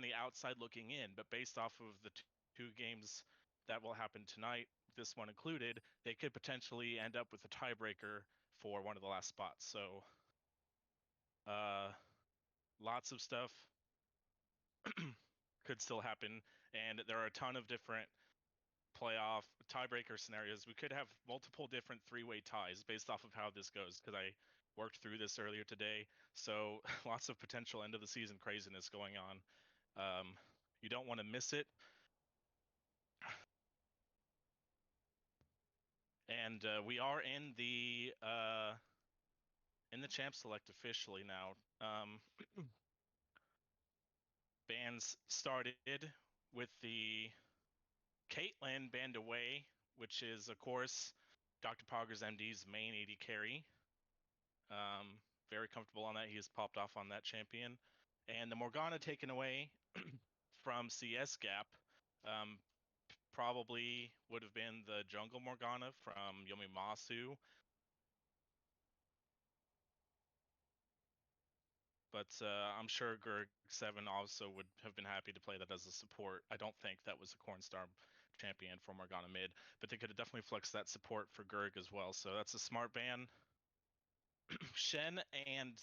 the outside looking in, but based off of the two games that will happen tonight, this one included, they could potentially end up with a tiebreaker for one of the last spots. So lots of stuff could still happen, and there are a ton of different playoff tiebreaker scenarios. We could have multiple different three-way ties based off of how this goes, because I worked through this earlier today. So lots of potential end of the season craziness going on. You don't want to miss it. And we are in the champ select officially now. Bands started with the Caitlyn band away, which is of course Dr. Poggers MD's main AD carry. Very comfortable on that. He has popped off on that champion. And the Morgana taken away from CS Gap probably would have been the jungle Morgana from Yomimasu. But I'm sure Gerg7 also would have been happy to play that as a support. I don't think that was a Cornstar champion for Morgana mid, but they could have definitely flexed that support for Gerg as well. So that's a smart ban. Shen and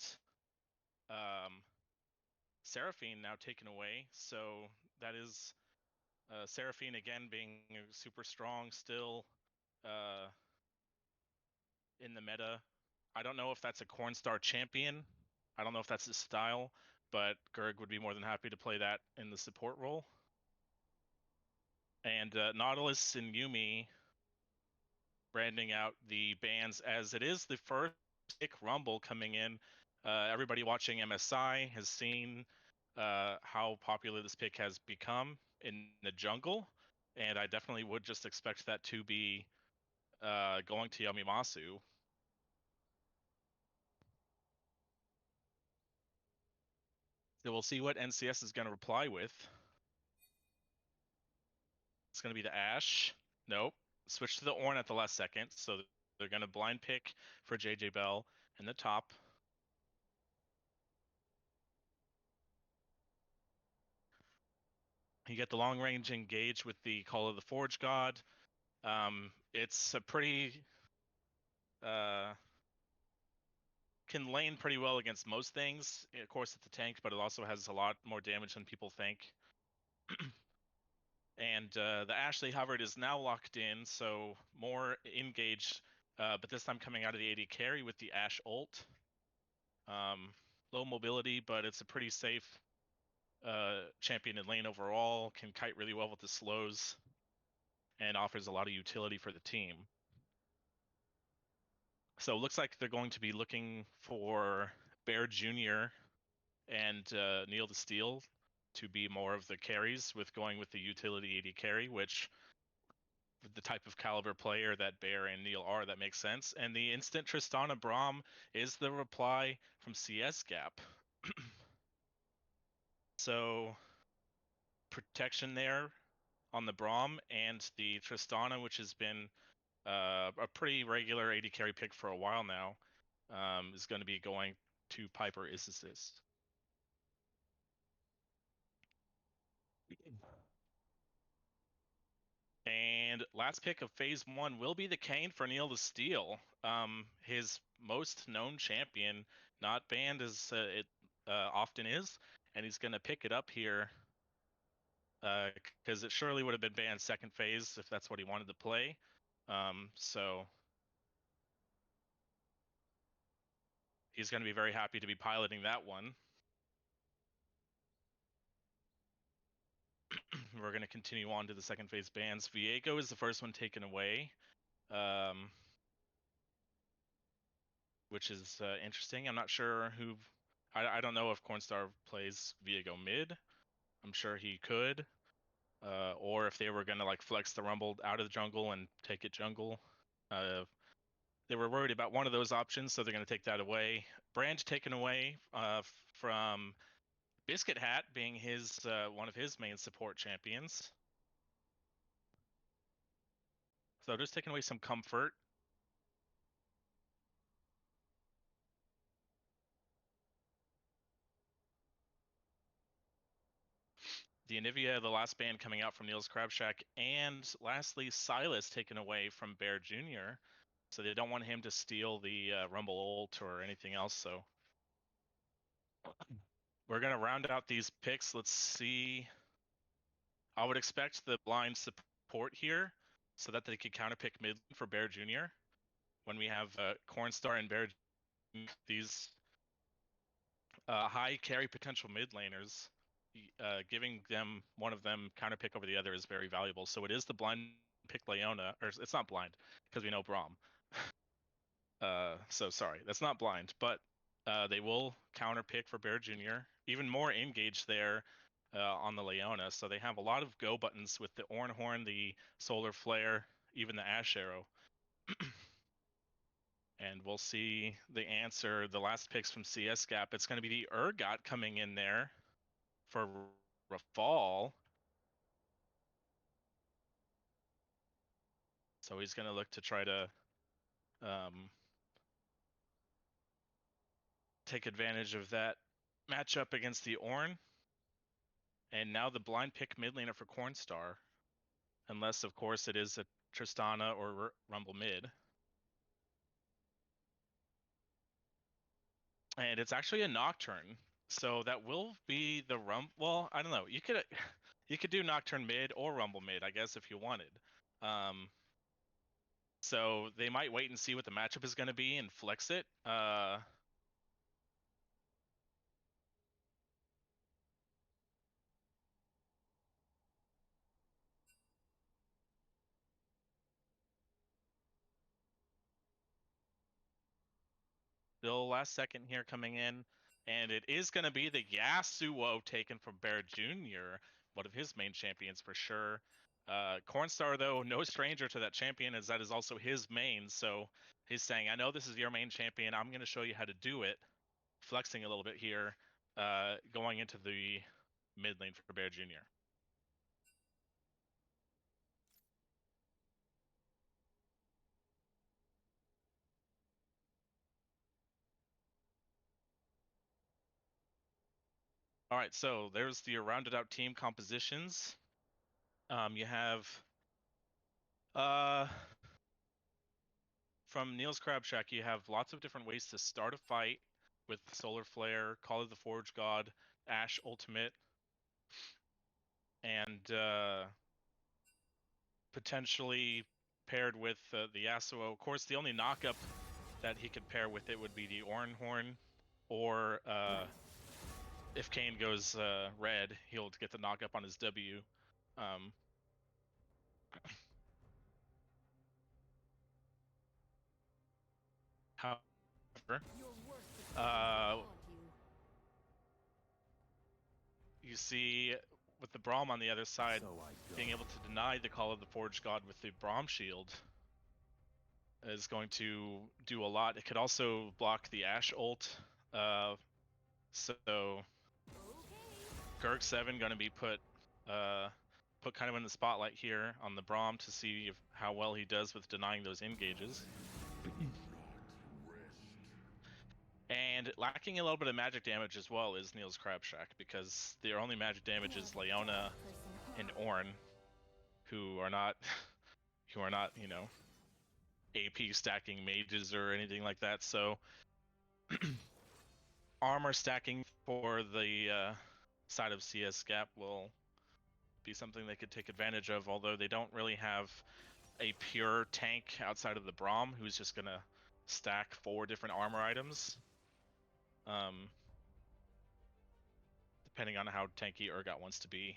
Seraphine now taken away. So that is Seraphine again being super strong still in the meta. I don't know if that's a Cornstar champion. I don't know if that's his style, but Gerg would be more than happy to play that in the support role. And Nautilus and Yumi branding out the bans as it is the first pick Rumble coming in. Everybody watching MSI has seen how popular this pick has become in the jungle, and I definitely would just expect that to be going to Yomimasu. So we'll see what NCS is going to reply with. It's going to be the Ashe. Nope. Switch to the Ornn at the last second. So they're going to blind pick for JJ Bell in the top. You get the long range engage with the Call of the Forge God. It's a pretty can lane pretty well against most things. Of course, it's a tank, but it also has a lot more damage than people think. And the Ashley Hubbard is now locked in, so more engaged, but this time coming out of the AD carry with the Ashe ult. Low mobility, but it's a pretty safe champion in lane overall. Can kite really well with the slows, and offers a lot of utility for the team. So it looks like they're going to be looking for Bear Jr. and Neil the Steel to be more of the carries, with going with the utility AD carry, which the type of caliber player that Bear and Neil are, that makes sense. And the instant Tristana Braum is the reply from CS Gap. So protection there on the Braum, and the Tristana, which has been a pretty regular AD carry pick for a while now, is going to be going to Piper Isisist. And last pick of phase 1 will be the Kane for Neil the Steel. His most known champion, not banned as it often is, and he's going to pick it up here because it surely would have been banned second phase if that's what he wanted to play. So he's going to be very happy to be piloting that one. We're going to continue on to the second phase bans. Viego is the first one taken away, which is interesting. I'm not sure who. I don't know if Cornstar plays Viego mid. I'm sure he could, or if they were going to like flex the Rumble out of the jungle and take it jungle. They were worried about one of those options, so they're going to take that away. Brand taken away from Biscuit Hat being his one of his main support champions. So just taking away some comfort. the Anivia, the last band coming out from Neil's Crab Shack, and lastly, Silas taken away from Bear Jr. So they don't want him to steal the Rumble ult or anything else. So we're gonna round out these picks. Let's see. I would expect the blind support here, so that they could counterpick mid for Bear Jr. When we have Cornstar and Bear, these high carry potential mid laners, giving them one of them counterpick over the other is very valuable. So it is the blind pick Leona, or it's not blind because we know Braum. So sorry, that's not blind, but they will counterpick for Bear Jr. Even more engaged there on the Leona. So they have a lot of go buttons with the Ornhorn, the Solar Flare, even the Ash Arrow. And we'll see the answer. The last picks from CS Gap. It's going to be the Urgot coming in there for Rafal. So he's going to look to try to take advantage of that matchup against the Ornn. And now the blind pick mid laner for Cornstar. Unless, of course, it is a Tristana or Rumble mid. And it's actually a Nocturne. So that will be the well, I don't know. You could do Nocturne mid or Rumble mid, I guess, if you wanted. So they might wait and see what the matchup is going to be and flex it. Still last second here coming in, and it is going to be the Yasuo taken from Bear Jr., one of his main champions for sure. Cornstar, though, no stranger to that champion, as that is also his main. So he's saying, I know this is your main champion. I'm going to show you how to do it. Flexing a little bit here, going into the mid lane for Bear Jr. All right, so there's the rounded out team compositions. You have from Neil's Crab Shack, you have lots of different ways to start a fight with Solar Flare, Call of the Forge God, Ash Ultimate, and potentially paired with the Yasuo. Of course, the only knockup that he could pair with it would be the Ornhorn, or if Kayn goes red, he'll get the knockup on his W. However, you see with the Braum on the other side, being able to deny the Call of the Forge God with the Braum shield is going to do a lot. It could also block the Ashe ult. So Gurk 7 going to be put kind of in the spotlight here on the Braum to see how well he does with denying those engages. And lacking a little bit of magic damage as well is Neil's Crab Shack, because their only magic damage is Leona and Ornn, who are not, you know, AP stacking mages or anything like that. So armor stacking for the side of CS Gap will be something they could take advantage of, although they don't really have a pure tank outside of the Braum, who's just gonna stack 4 different armor items. Depending on how tanky Urgot wants to be,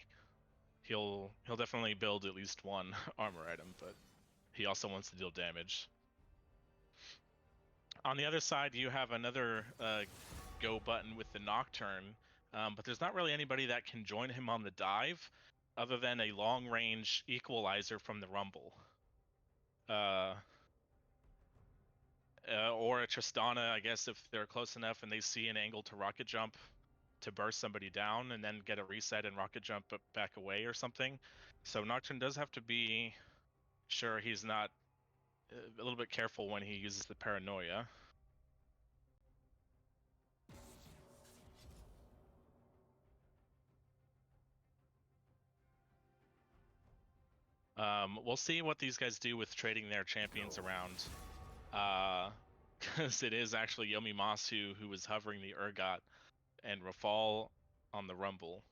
he'll definitely build at least 1 armor item, but he also wants to deal damage. On the other side, you have another go button with the Nocturne, but there's not really anybody that can join him on the dive other than a long-range equalizer from the Rumble. Or a Tristana, I guess, if they're close enough and they see an angle to rocket jump to burst somebody down and then get a reset and rocket jump back away or something. So Nocturne does have to be sure he's not a little bit careful when he uses the paranoia. We'll see what these guys do with trading their champions around. Because it is actually Yomimasu who was hovering the Urgot and Rafal on the Rumble.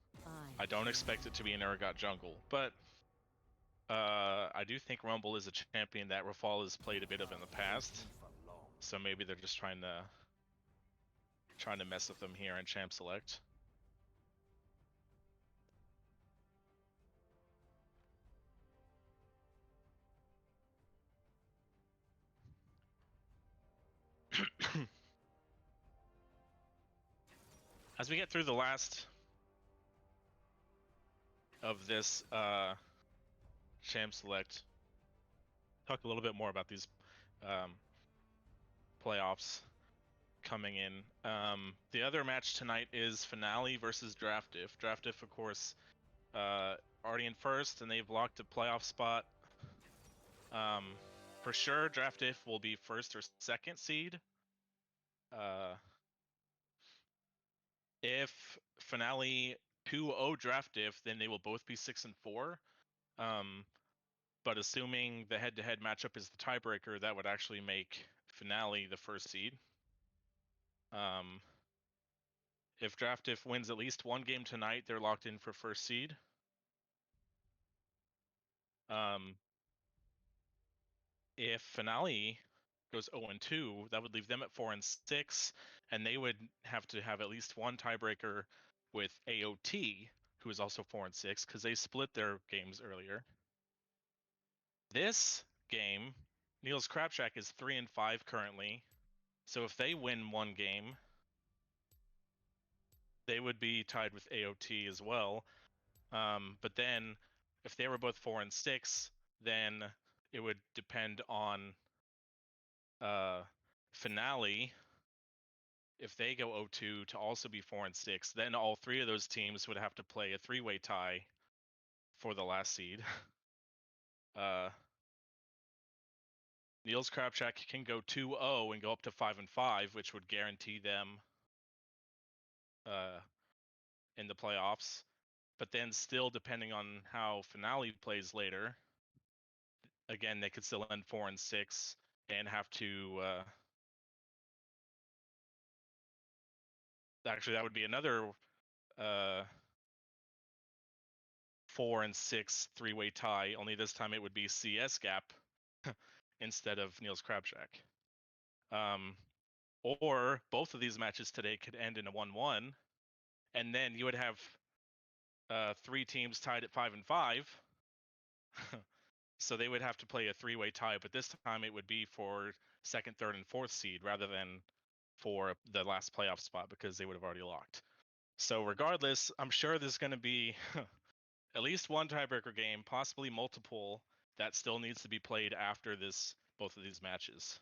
I don't expect it to be an Urgot jungle, but I do think Rumble is a champion that Rafal has played a bit of in the past. So maybe they're just trying to mess with them here in Champ Select. As we get through the last of this Champ Select, talk a little bit more about these playoffs coming in. The other match tonight is Finale versus Draft Diff. Draft Diff, of course, already in first, and they've locked a playoff spot. For sure, Draft Diff will be first or second seed. If Finale 2-0 Draft Diff, then they will both be 6 and 4. But assuming the head-to-head matchup is the tiebreaker, that would actually make Finale the first seed. If Draft Diff wins at least one game tonight, they're locked in for first seed. If Finale goes 0-2, that would leave them at 4 and 6, and they would have to have at least one tiebreaker with AOT, who is also 4 and 6, because they split their games earlier. This game, Neil's Crab Shack is 3 and 5 currently, so if they win one game, they would be tied with AOT as well. But then, if they were both 4 and 6, then it would depend on Finale. If they go 0-2 to also be 4 and 6, then all three of those teams would have to play a three-way tie for the last seed. Neil's Crab Shack can go 2-0 and go up to 5 and 5, which would guarantee them in the playoffs. But then still, depending on how Finale plays later, again, they could still end 4 and 6 and have to actually, that would be another 4 and 6 three-way tie, only this time it would be CS gap instead of Neil's Crab Shack. Or both of these matches today could end in a 1-1, and then you would have three teams tied at 5 and 5. So they would have to play a three-way tie, but this time it would be for second, third, and fourth seed rather than for the last playoff spot, because they would have already locked. So regardless, I'm sure there's going to be at least one tiebreaker game, possibly multiple, that still needs to be played after both of these matches.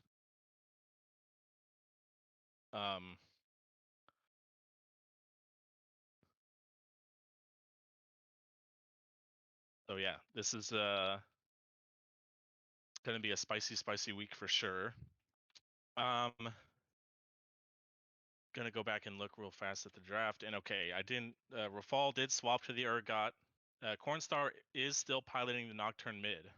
So yeah, this is going to be a spicy week for sure. Gonna go back and look real fast at the draft, and okay, I didn't. Rafal did swap to the Urgot. Cornstar is still piloting the Nocturne mid.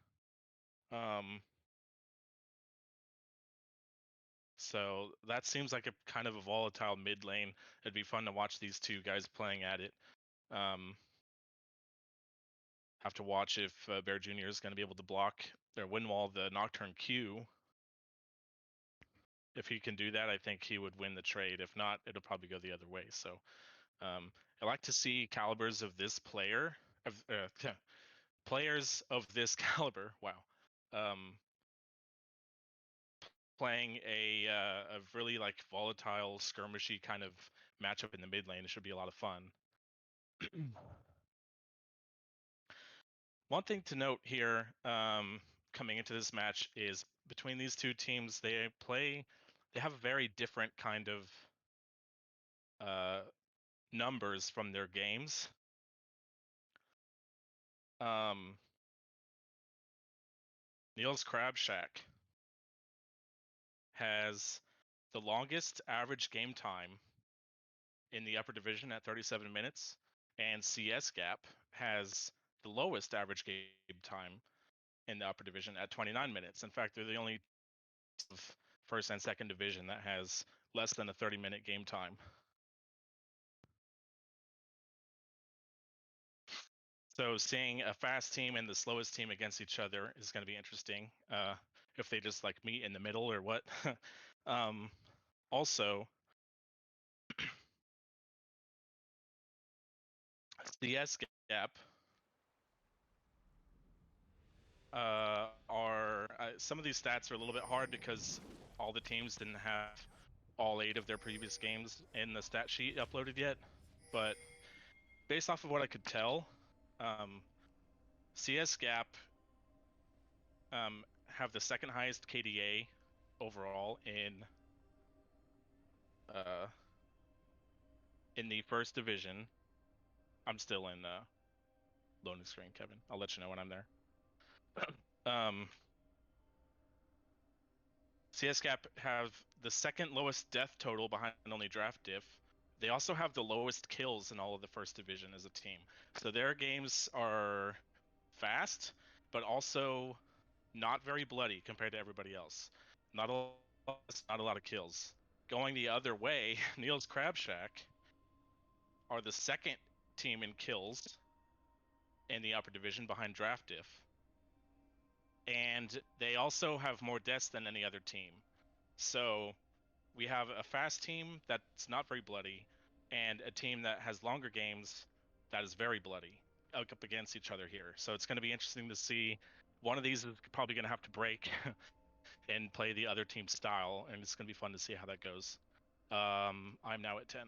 So that seems like a kind of a volatile mid lane. It'd be fun to watch these two guys playing at it. Have to watch if Bear Jr. is going to be able to block or win wall the Nocturne Q. If he can do that, I think he would win the trade. If not, it'll probably go the other way. So I like to see calibers of this player, players of this caliber. Wow. Playing a really like volatile skirmishy kind of matchup in the mid lane. It should be a lot of fun. One thing to note here coming into this match is between these two teams, they have a very different kind of numbers from their games. Neil's Crab Shack has the longest average game time in the upper division at 37 minutes, and CS Gap has the lowest average game time in the upper division at 29 minutes. In fact, they're the only first and second division that has less than a 30-minute game time. So seeing a fast team and the slowest team against each other is going to be interesting. If they just like meet in the middle or what. Also, CS gap are some of these stats are a little bit hard because all the teams didn't have all 8 of their previous games in the stat sheet uploaded yet. But based off of what I could tell, CS gap have the second highest KDA overall in the first division. I'm still in loading screen, Kevin. I'll let you know when I'm there. CS Gap have the second lowest death total behind only Draft Diff. They also have the lowest kills in all of the first division as a team. So their games are fast, but also not very bloody compared to everybody else. Not a lot of kills. Going the other way, Neil's Crab Shack are the second team in kills in the upper division behind Draft Diff. And they also have more deaths than any other team. So we have a fast team that's not very bloody and a team that has longer games that is very bloody up against each other here. So it's going to be interesting to see. One of these is probably going to have to break and play the other team's style, and it's going to be fun to see how that goes. I'm now at 10.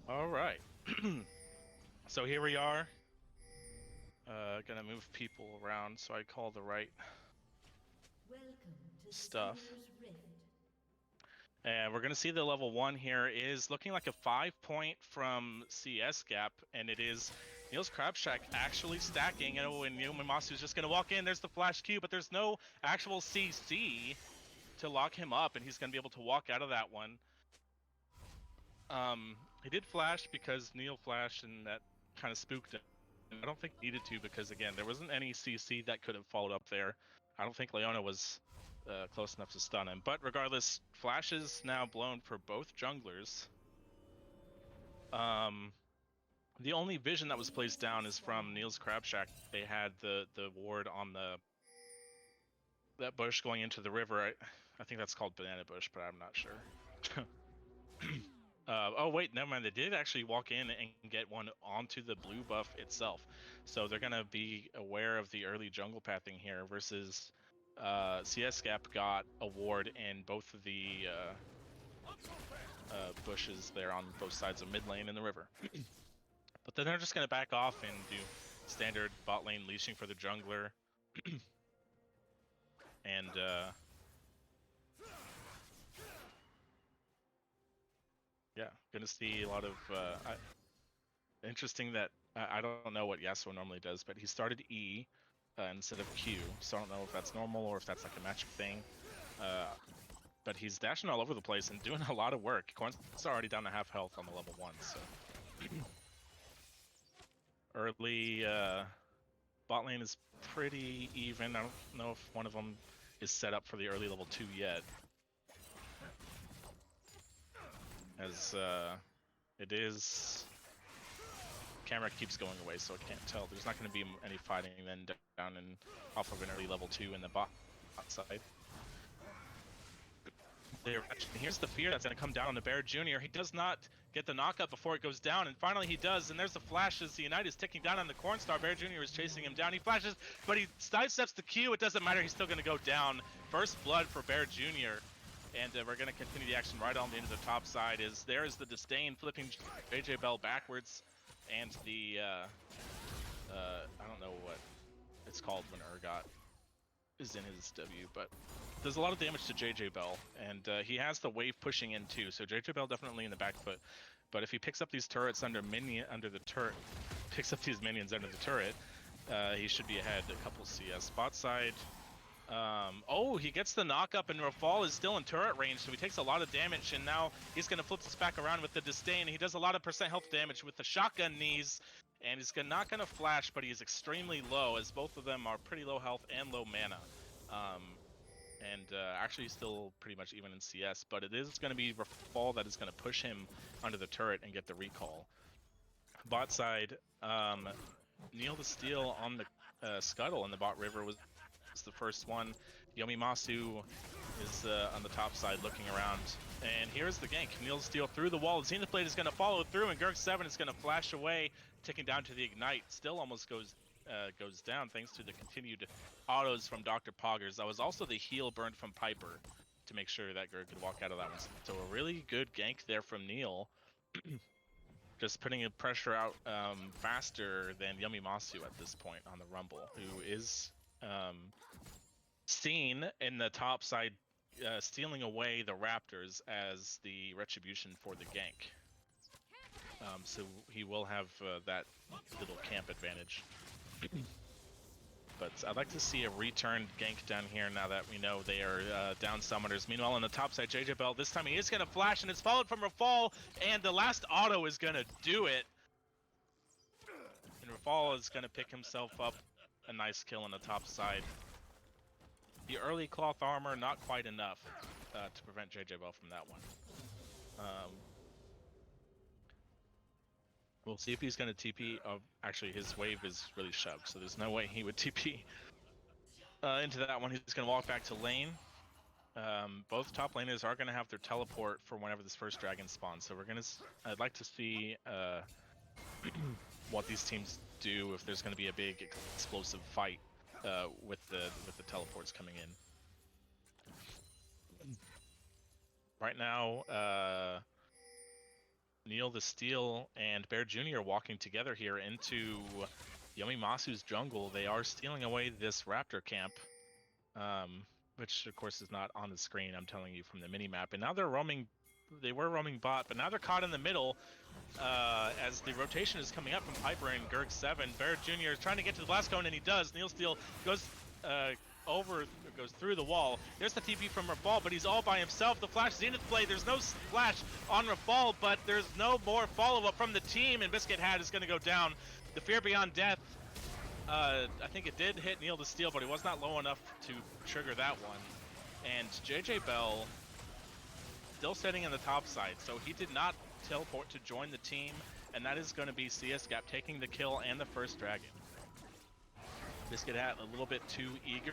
All right. So here we are. Gonna move people around so I call the right stuff. And we're going to see the level 1 here is looking like a 5-point from CS Gap, and it is Neil's Crab Shack actually stacking. And Mimasu's just going to walk in. There's the flash Q, but there's no actual CC to lock him up, and he's going to be able to walk out of that one. He did flash because Neil flashed, and that kind of spooked him. I don't think he needed to because, again, there wasn't any CC that could have followed up there. I don't think Leona was close enough to stun him. But regardless, flash is now blown for both junglers. The only vision that was placed down is from Neil's Crab Shack. They had the ward on that bush going into the river. I think that's called Banana Bush, but I'm not sure. Oh wait, never mind. They did actually walk in and get one onto the blue buff itself. So they're gonna be aware of the early jungle pathing here versus CS Gap got a ward in both of the bushes there on both sides of mid lane and the river. But then they're just gonna back off and do standard bot lane leashing for the jungler. And yeah, gonna see a lot of interesting that I don't know what Yasuo normally does, but he started E instead of Q, so I don't know if that's normal or if that's like a matchup thing. But he's dashing all over the place and doing a lot of work. Corn's already down to half health on the level 1, so early bot lane is pretty even. I don't know if one of them is set up for the early level 2 yet, as it is. Camera keeps going away, so I can't tell. There's not going to be any fighting then down and off of an early level 2 in the bot side. Here's the fear that's going to come down on the Bear Jr. He does not get the knockup before it goes down, and finally he does, and there's the flash as the Unite is ticking down on the Cornstar. Bear Jr. is chasing him down. He flashes, but he sidesteps the Q. It doesn't matter. He's still going to go down. First blood for Bear Jr. And we're going to continue the action right on the end of the top side. There is the Disdain flipping JJ Bell backwards. And the, I don't know what it's called when Urgot is in his W, but there's a lot of damage to JJ Bell, and he has the wave pushing in too, so JJ Bell definitely in the back foot. But if he picks up these turrets under the turret, picks up these minions under the turret, he should be ahead a couple CS. Bot side, Oh, he gets the knock up, and Rafal is still in turret range, so he takes a lot of damage, and now he's going to flip this back around with the Disdain. He does a lot of percent health damage with the shotgun knees, and he's not going to flash, but he's extremely low, as both of them are pretty low health and low mana. Actually still pretty much even in CS, but it is going to be Rafal that is going to push him under the turret and get the recall. Bot side, Neil the Steel on the Scuttle in the bot river was the first one. Yomimasu is on the top side looking around. And here's the gank. Neil the Steel through the wall. Zenith Blade is going to follow through, and Gurg7 is going to flash away, ticking down to the Ignite. Still almost goes down thanks to the continued autos from Dr. Poggers. That was also the heal burned from Piper to make sure that Gurg could walk out of that one. So a really good gank there from Neil. Just putting pressure out faster than Yomimasu at this point on the Rumble, who is seen in the top side stealing away the Raptors as the retribution for the gank. So he will have that little camp advantage. But I'd like to see a returned gank down here now that we know they are down summoners. Meanwhile, on the top side, JJ Bell, this time he is going to flash, and it's followed from Rafal, and the last auto is going to do it. And Rafal is going to pick himself up a nice kill on the top side. The early cloth armor, not quite enough to prevent JJ Bell from that one. We'll see if he's going to TP. Actually, his wave is really shoved, so there's no way he would TP into that one. He's going to walk back to lane. Both top laners are going to have their teleport for whenever this first dragon spawns. So I'd like to see what these teams do if there's going to be a big explosive fight with the teleports coming in. Right now, Neil the Steel and Bear Jr. walking together here into Yomimasu's jungle. They are stealing away this Raptor camp, which of course is not on the screen, I'm telling you from the minimap. And now they're roaming, they were roaming bot, but now they're caught in the middle as the rotation is coming up from Piper and Gurg7. Bear Jr. is trying to get to the blast cone, and he does. Neil Steel goes through the wall. There's the TP from Rafal, but he's all by himself. The flash Zenith Blade, there's no flash on Rafal, but there's no more follow-up from the team, and Biscuit Hat is going to go down. The Fear Beyond Death, I think it did hit Neil the Steel, but he was not low enough to trigger that one. And JJ Bell still sitting in the top side, so he did not teleport to join the team, and that is going to be CS Gap taking the kill and the first dragon. Biscuit Hat a little bit too eager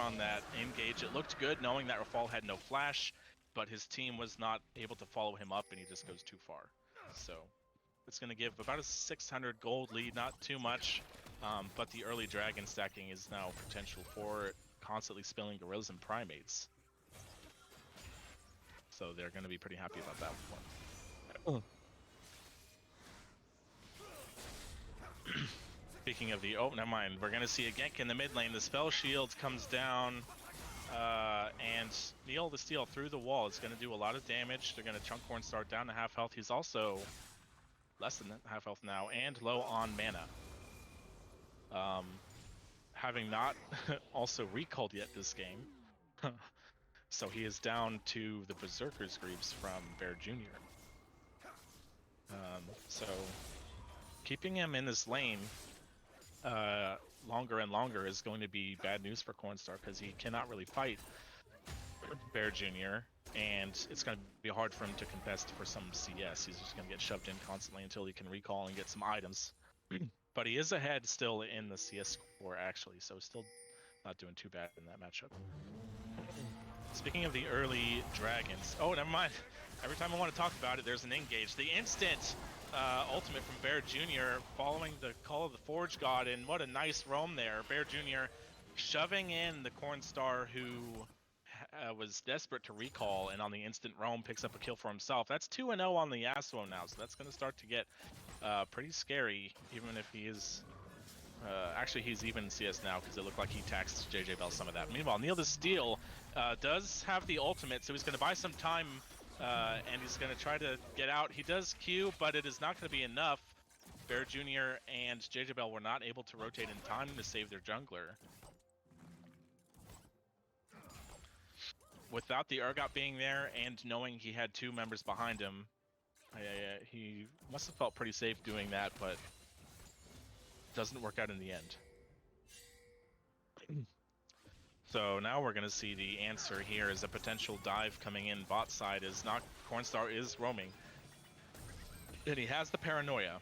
on that engage. It looked good knowing that Rafal had no flash, but his team was not able to follow him up, and he just goes too far. So it's going to give about a 600 gold lead, not too much, but the early dragon stacking is now potential for constantly spilling gorillas and primates. So they're going to be pretty happy about that one. Speaking of oh, never mind. We're going to see a gank in the mid lane. The spell shield comes down, and Neil the Steel through the wall is going to do a lot of damage. They're going to chunk Cornstar down to half health. He's also less than half health now and low on mana. Having not also recalled yet this game. So he is down to the Berserker's Greaves from Bear Jr. So keeping him in this lane longer and longer is going to be bad news for Cornstar, because he cannot really fight Bear Jr. and it's going to be hard for him to contest for some CS. He's just going to get shoved in constantly until he can recall and get some items. But he is ahead still in the CS score, actually, so still not doing too bad in that matchup. Speaking of the early dragons, oh, never mind. Every time I want to talk about it, there's an engage. The instant ultimate from Bear Jr. following the call of the Forge God, and what a nice roam there. Bear Jr. shoving in the Cornstar, who was desperate to recall, and on the instant roam picks up a kill for himself. That's 2-0 on the Yasuo now, so that's going to start to get pretty scary, even if he is... actually, he's even in CS now, because it looked like he taxed JJ Bell some of that. Meanwhile, Neil the Steel does have the ultimate, so he's going to buy some time, and he's going to try to get out. He does Q, but it is not going to be enough. Bear Jr. and JJ Bell were not able to rotate in time to save their jungler. without the Urgot being there and knowing he had 2 members behind him, he must have felt pretty safe doing that, but doesn't work out in the end. So now we're going to see the answer here is a potential dive coming in bot side is not Cornstar is roaming. And he has the paranoia.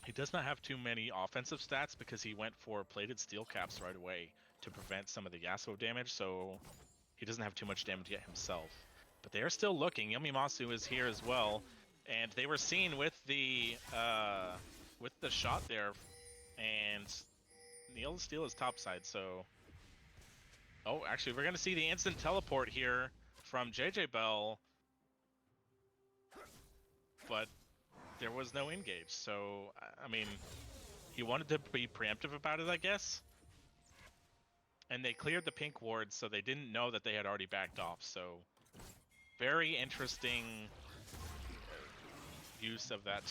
He does not have too many offensive stats because he went for plated steel caps right away to prevent some of the Yasuo damage, so he doesn't have too much damage yet himself. But they are still looking. Yamimasu is here as well, and they were seen with the shot there, and Neil Steel is topside, so... Oh, actually, we're going to see the instant teleport here from JJ Bell, but there was no engage, so, I mean, he wanted to be preemptive about it, I guess. And they cleared the pink ward, so they didn't know that they had already backed off, so very interesting use of that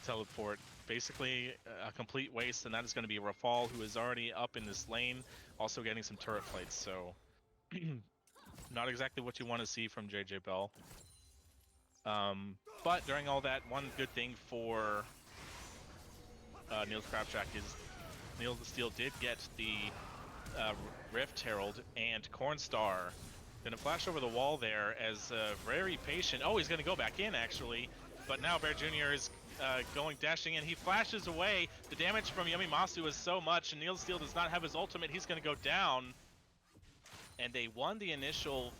teleport. Basically, a complete waste, and that is going to be Rafal, who is already up in this lane, also getting some turret plates, so not exactly what you want to see from JJ Bell. But during all that, one good thing for Neil's Crabshack is Neil the Steel did get the Rift Herald, and Cornstar gonna flash over the wall there as very patient. Oh, he's gonna go back in actually, but now Bear Jr. is dashing in. He flashes away. The damage from Yamimasu is so much, and Neil Steel does not have his ultimate. He's gonna go down, and they won the initial.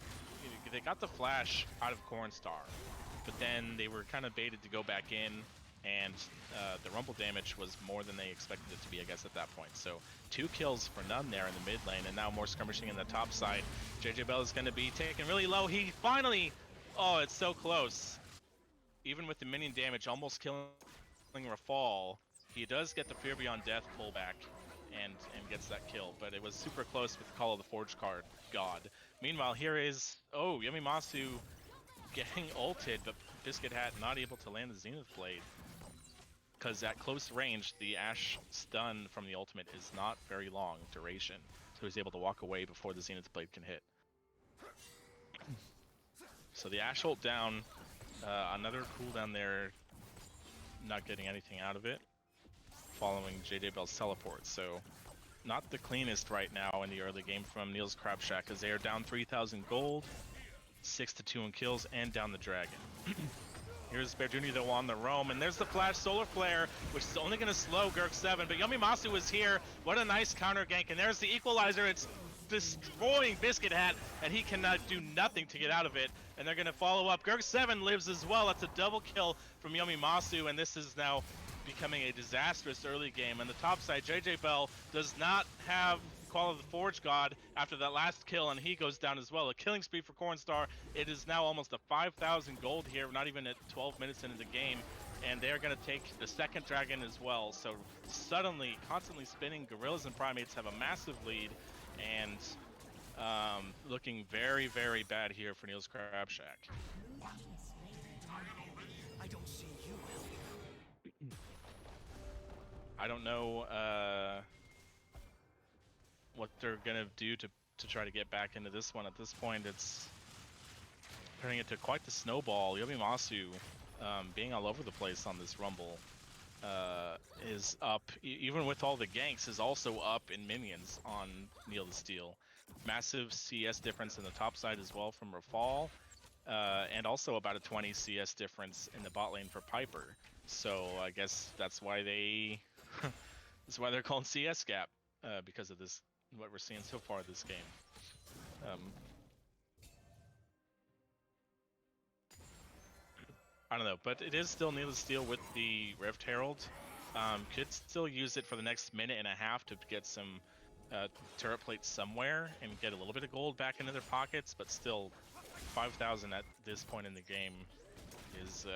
They got the flash out of Cornstar, but then they were kind of baited to go back in, and the rumble damage was more than they expected it to be, I guess, at that point. So 2 kills for none there in the mid lane, and now more skirmishing in the top side. JJ Bell is going to be taken really low. He finally... Oh, it's so close. Even with the minion damage almost killing Rafal, he does get the Fear Beyond Death pullback and gets that kill, but it was super close with the Call of the Forge card god. Meanwhile, here is... Oh, Yamimasu getting ulted, but Biscuit Hat not able to land the Zenith Blade. Because at close range, the Ashe stun from the ultimate is not very long duration. So he's able to walk away before the Zenith Blade can hit. So the Ashe ult down, another cooldown there, not getting anything out of it, following JJ Bell's teleport. So not the cleanest right now in the early game from Neil's Crabshack, as they are down 3,000 gold, 6-2 in kills, and down the dragon. Here's Bear Jr. though on the roam, and there's the flash solar flare, which is only going to slow Gurk 7, but Yamimasu is here. What a nice counter gank, and there's the equalizer. It's destroying Biscuit Hat, and he cannot do nothing to get out of it, and they're going to follow up. Gurk 7 lives as well. That's a double kill from Yamimasu, and this is now becoming a disastrous early game. On the top side, JJ Bell does not have Call of the Forge God after that last kill, and he goes down as well. A killing spree for Cornstar. It is now almost a 5,000 gold here, not even at 12 minutes into the game, and they're going to take the second dragon as well. So suddenly, constantly spinning, Gorillas and Primates have a massive lead, and looking very, very bad here for Neil's Crabshack. I don't see you. I don't know what they're gonna do to try to get back into this one. At this point, it's turning into quite the snowball. Yamimasu being all over the place on this rumble is up, even with all the ganks, is also up in minions on Neil the Steel. Massive CS difference in the top side as well from Rafal, and also about a 20 CS difference in the bot lane for Piper. So I guess that's why they that's why they're called CS gap, because of this, what we're seeing so far this game. I don't know, but it is still Neil the Steel with the Rift Herald. Could still use it for the next minute and a half to get some turret plates somewhere and get a little bit of gold back into their pockets, but still 5,000 at this point in the game is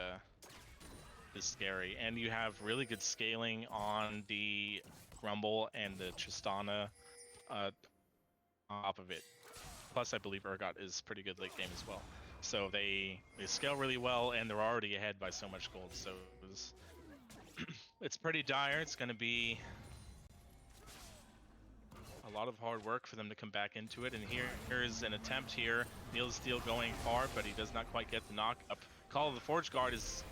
scary. And you have really good scaling on the Rumble and the Tristana on top of it. Plus, I believe Urgot is pretty good late game as well. So they scale really well, and they're already ahead by so much gold. So it's pretty dire. It's going to be A lot of hard work for them to come back into it, and here's an attempt here. Neil Steel going far, but he does not quite get the knock up. Call of the Forge Guard is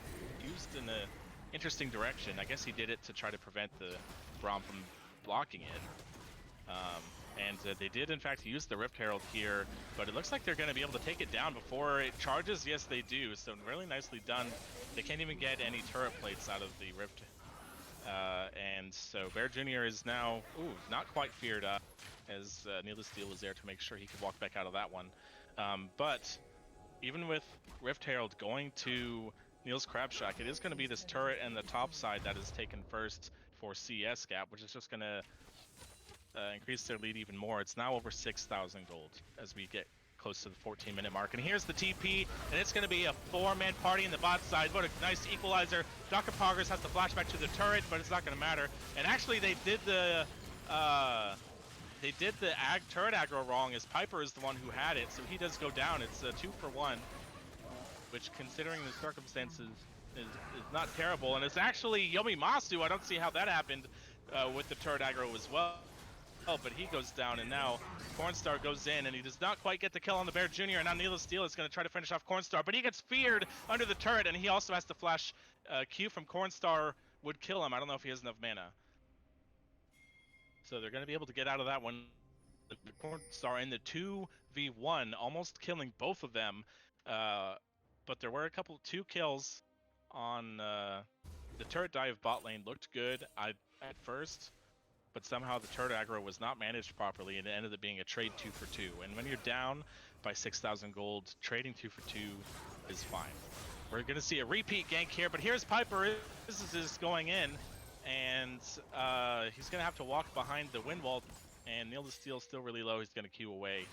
used in a interesting direction. I guess he did it to try to prevent the Braum from blocking it. And they did in fact use the Rift Herald here, but it looks like they're going to be able to take it down before it charges. Yes, they do. So really nicely done. They can't even get any turret plates out of the Rift. And so Bear Jr. is now, not quite feared up, as Neil Steel was there to make sure he could walk back out of that one. But even with Rift Herald going to Neil's Crab Shack, it is going to be this turret and the top side that is taken first for CS Gap, which is just going to increase their lead even more. It's now over 6,000 gold as we get close to the 14-minute mark. And here's the TP, and it's going to be a 4-man party in the bot side. What a nice equalizer. Dr. Poggers has to flashback to the turret, but it's not going to matter. And actually, they did the turret aggro wrong, as Piper is the one who had it, so he does go down. It's a 2-for-1, which, considering the circumstances, is not terrible. And it's actually Yomimasu. I don't see how that happened with the turret aggro as well. But he goes down, and now Cornstar goes in, and he does not quite get the kill on the Bear Jr., and now Neil Steel is going to try to finish off Cornstar, but he gets feared under the turret, and he also has to flash Q from Cornstar would kill him. I don't know if he has enough mana. So they're going to be able to get out of that one. The Cornstar in the 2v1, almost killing both of them. But there were two kills on the turret dive bot lane. Looked good at first, but somehow the turret aggro was not managed properly, and it ended up being a trade 2-for-2. And when you're down by 6,000 gold, trading 2-for-2 is fine. We're going to see a repeat gank here, but here's Piper. This is going in, and he's going to have to walk behind the wind wall, and Neil the Steel still really low. He's going to queue away.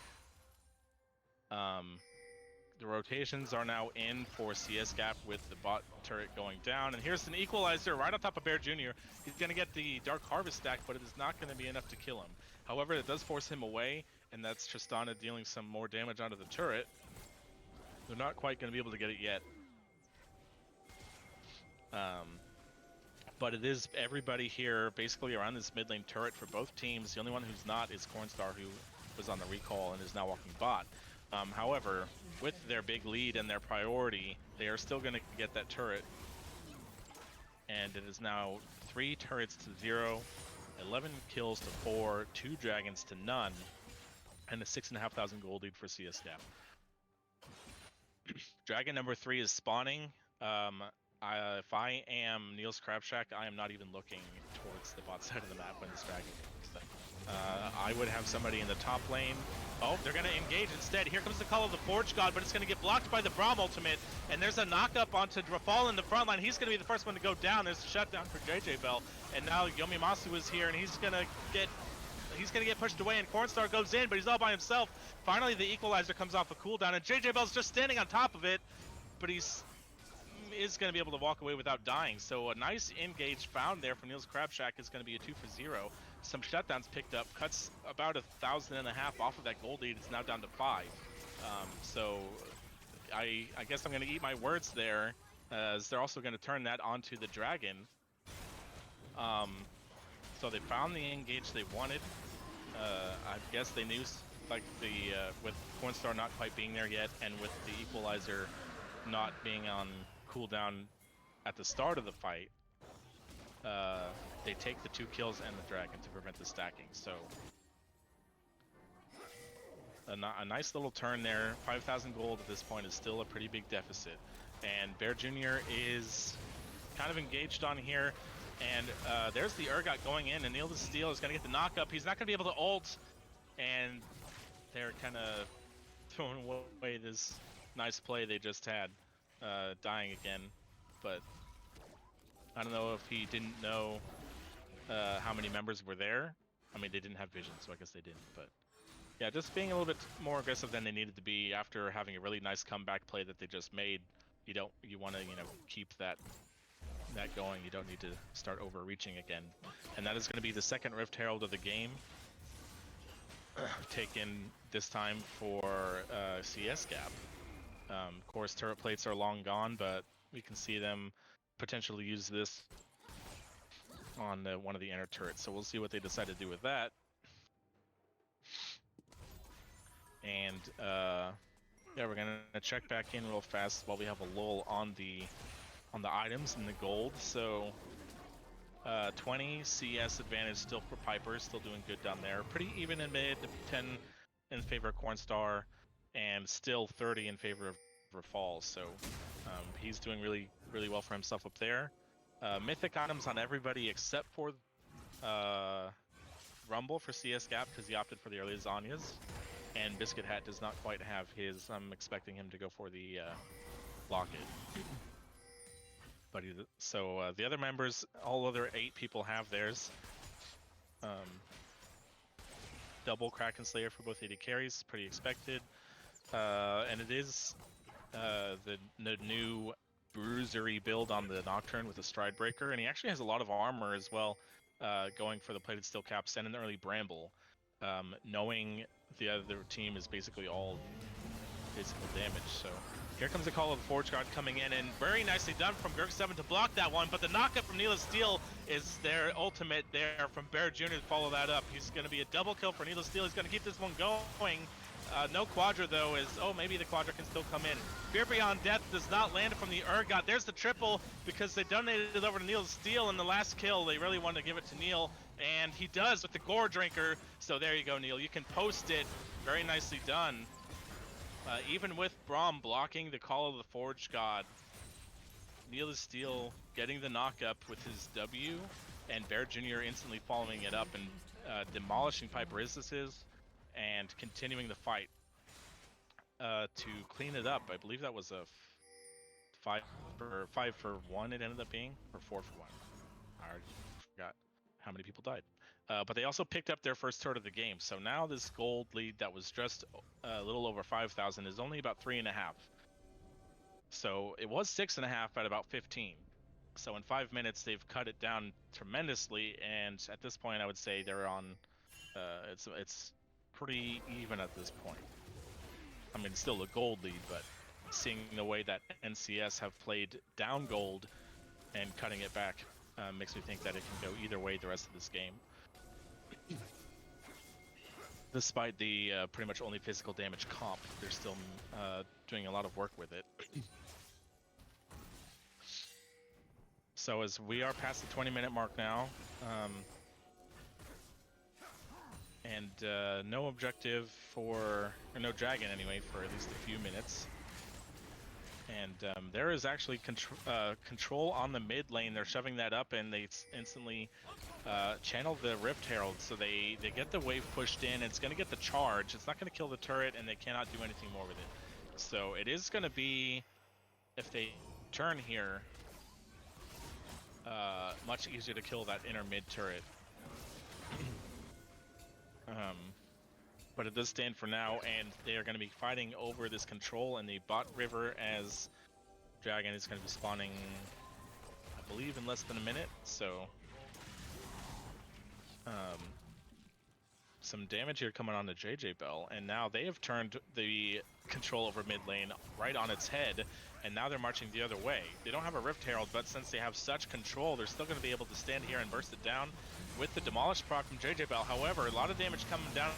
The rotations are now in for CS Gap with the bot turret going down. And here's an equalizer right on top of Bear Jr. He's going to get the Dark Harvest stack, but it is not going to be enough to kill him. However, it does force him away, and that's Tristana dealing some more damage onto the turret. They're not quite going to be able to get it yet. But it is everybody here basically around this mid lane turret for both teams. The only one who's not is Cornstar, who was on the recall and is now walking bot. However, with their big lead and their priority, they are still going to get that turret. And it is now 3 turrets to 0, 11 kills to 4, 2 dragons to none, and a 6,500 gold lead for CS Gap. Dragon number 3 is spawning. If I am Neil's Crab Shack, I am not even looking towards the bot side of the map when this dragon comes. I would have somebody in the top lane. Oh, they're going to engage instead. Here comes the Call of the Forge God, but it's going to get blocked by the Braum ultimate. And there's a knock-up onto Drafal in the front line. He's going to be the first one to go down. There's a shutdown for JJ Bell. And now Yomimasu is here, and he's going to get pushed away, and Cornstar goes in, but he's all by himself. Finally, the equalizer comes off a cooldown, and JJ Bell's just standing on top of it, but he's is going to be able to walk away without dying. So a nice engage found there from Neil's Crab Shack is going to be a 2-for-0. Some shutdowns picked up, cuts about 1,500 off of that gold lead. It's now down to 5. So I guess I'm going to eat my words there, as they're also going to turn that onto the dragon. So they found the engage they wanted. I guess they knew, like, with Cornstar not quite being there yet, and with the equalizer not being on cooldown at the start of the fight, they take the 2 kills and the dragon to prevent the stacking. So a nice little turn there. 5,000 gold at this point is still a pretty big deficit, and Bear Jr. is kind of engaged on here. And there's the Urgot going in, and Neil the Steel is going to get the knock-up. He's not going to be able to ult, and they're kind of throwing away this nice play they just had, dying again. But I don't know if he didn't know how many members were there. I mean, they didn't have vision, so I guess they didn't. But yeah, just being a little bit more aggressive than they needed to be after having a really nice comeback play that they just made. You want to keep that going. You don't need to start overreaching again. And that is going to be the second Rift Herald of the game, taken this time for CS Gap. Of course, turret plates are long gone, but we can see them potentially use this on one of the inner turrets. So we'll see what they decide to do with that. And yeah, we're gonna check back in real fast while we have a lull on the items and the gold. So 20 CS advantage still for Piper, still doing good down there. Pretty even in mid, 10 in favor of Cornstar, and still 30 in favor of Falls. So he's doing really well for himself up there. Mythic items on everybody except for Rumble for CS Gap because he opted for the early Zanyas. And Biscuit Hat does not quite have his. I'm expecting him to go for the Locket. But so the other members, all other 8 people have theirs. Double Kraken Slayer for both AD carries, pretty expected. And it is the new bruisery build on the Nocturne with a Stride Breaker, and he actually has a lot of armor as well, going for the Plated Steel Caps and an early Bramble, knowing the other team is basically all physical damage. So here comes the call of the Forge Guard coming in, and very nicely done from Gurk7 to block that one, but the knockup from Neela Steel is their ultimate there from Bear Jr. to follow that up. He's going to be a double kill for Neela Steel. He's going to keep this one going. No Quadra though, maybe the Quadra can still come in. Fear Beyond Death does not land from the Urgot. There's the triple because they donated it over to Neil Steel in the last kill. They really wanted to give it to Neil, and he does with the Gore Drinker. So there you go, Neil. You can post it. Very nicely done. Even with Braum blocking the call of the Forge God, Neil Steel getting the knockup with his W, and Bear Jr. instantly following it up and demolishing Piper Isis's and continuing the fight to clean it up. I believe that was a 5 for 1 it ended up being, or 4 for 1. I already forgot how many people died. But they also picked up their first turret of the game. So now this gold lead that was just a little over 5,000 is only about 3.5. So it was 6.5 at about 15. So in 5 minutes they've cut it down tremendously, and at this point I would say they're on. It's pretty even at this point. I mean, it's still a gold lead, but seeing the way that NCS have played down gold and cutting it back makes me think that it can go either way the rest of this game. Despite the pretty much only physical damage comp, they're still doing a lot of work with it. So as we are past the 20-minute mark now, and no objective or no dragon anyway for at least a few minutes. And there is actually control on the mid lane. They're shoving that up, and they instantly channel the Rift Herald, so they get the wave pushed in. It's going to get the charge. It's not going to kill the turret, and they cannot do anything more with it. So it is going to be, if they turn here, much easier to kill that inner mid turret. But it does stand for now, and they are going to be fighting over this control in the bot river as Dragon is going to be spawning, I believe, in less than a minute. So some damage here coming on the JJ Bell, and now they have turned the control over mid lane right on its head, and now they're marching the other way. They don't have a Rift Herald, but since they have such control, they're still going to be able to stand here and burst it down with the Demolish proc from JJ Bell. However, a lot of damage coming down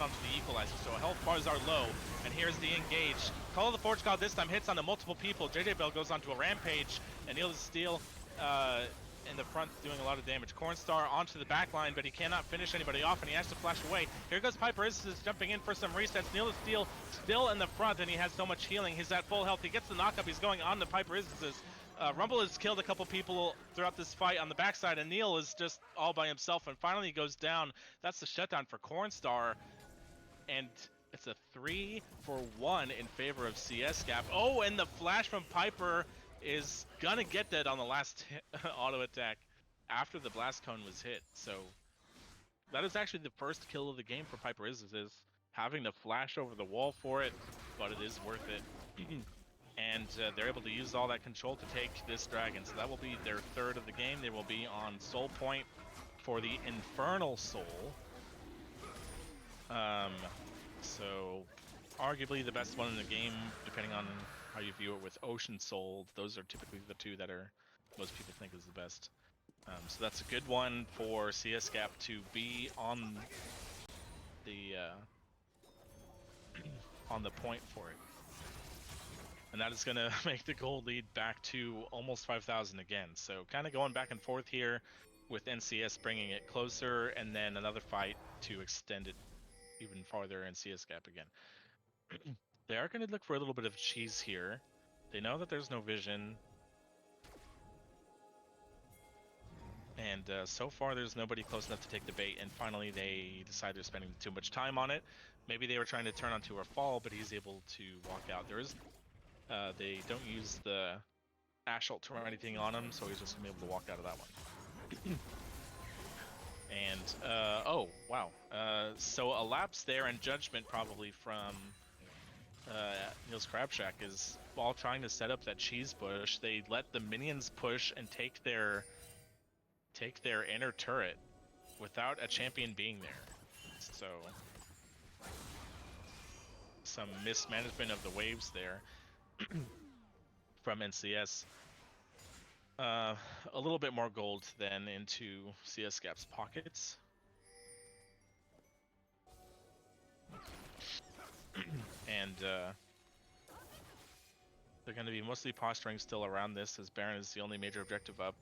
onto the Equalizer, so health bars are low, and here's the engage. Call of the Forge God this time hits onto multiple people. JJ Bell goes onto a rampage, and Neil Steel in the front doing a lot of damage. Cornstar onto the back line, but he cannot finish anybody off, and he has to flash away. Here goes Piper Isis jumping in for some resets. Neil Steel still in the front, and he has so much healing. He's at full health. He gets the knockup. He's going on to Piper Isis's. Rumble has killed a couple people throughout this fight on the backside, and Neil is just all by himself, and finally he goes down. That's the shutdown for Cornstar, and it's a 3 for 1 in favor of CS Gap. Oh, and the flash from Piper is gonna get that on the last auto attack after the blast cone was hit. So that is actually the first kill of the game for Piper is having the flash over the wall for it, but it is worth it. And they're able to use all that control to take this dragon. So that will be their third of the game. They will be on Soul Point for the Infernal Soul. So arguably the best one in the game, depending on how you view it with Ocean Soul. Those are typically the two that are most people think is the best. So that's a good one for CS Gap to be on the on the point for it. And that is going to make the gold lead back to almost 5,000 again. So kind of going back and forth here with NCS bringing it closer, and then another fight to extend it even farther in CS gap again. They are going to look for a little bit of cheese here. They know that there's no vision. And so far, there's nobody close enough to take the bait, and finally they decide they're spending too much time on it. Maybe they were trying to turn onto a fall, but he's able to walk out. There is, they don't use the Ash ult or anything on him, so he's just gonna be able to walk out of that one. And, oh, wow. So a lapse there and judgment probably from Niels Crabshack is while trying to set up that cheese bush, they let the minions push and take their inner turret without a champion being there. So some mismanagement of the waves there from NCS. A little bit more gold then into CS Gap's pockets. And they're going to be mostly posturing still around this, as Baron is the only major objective up.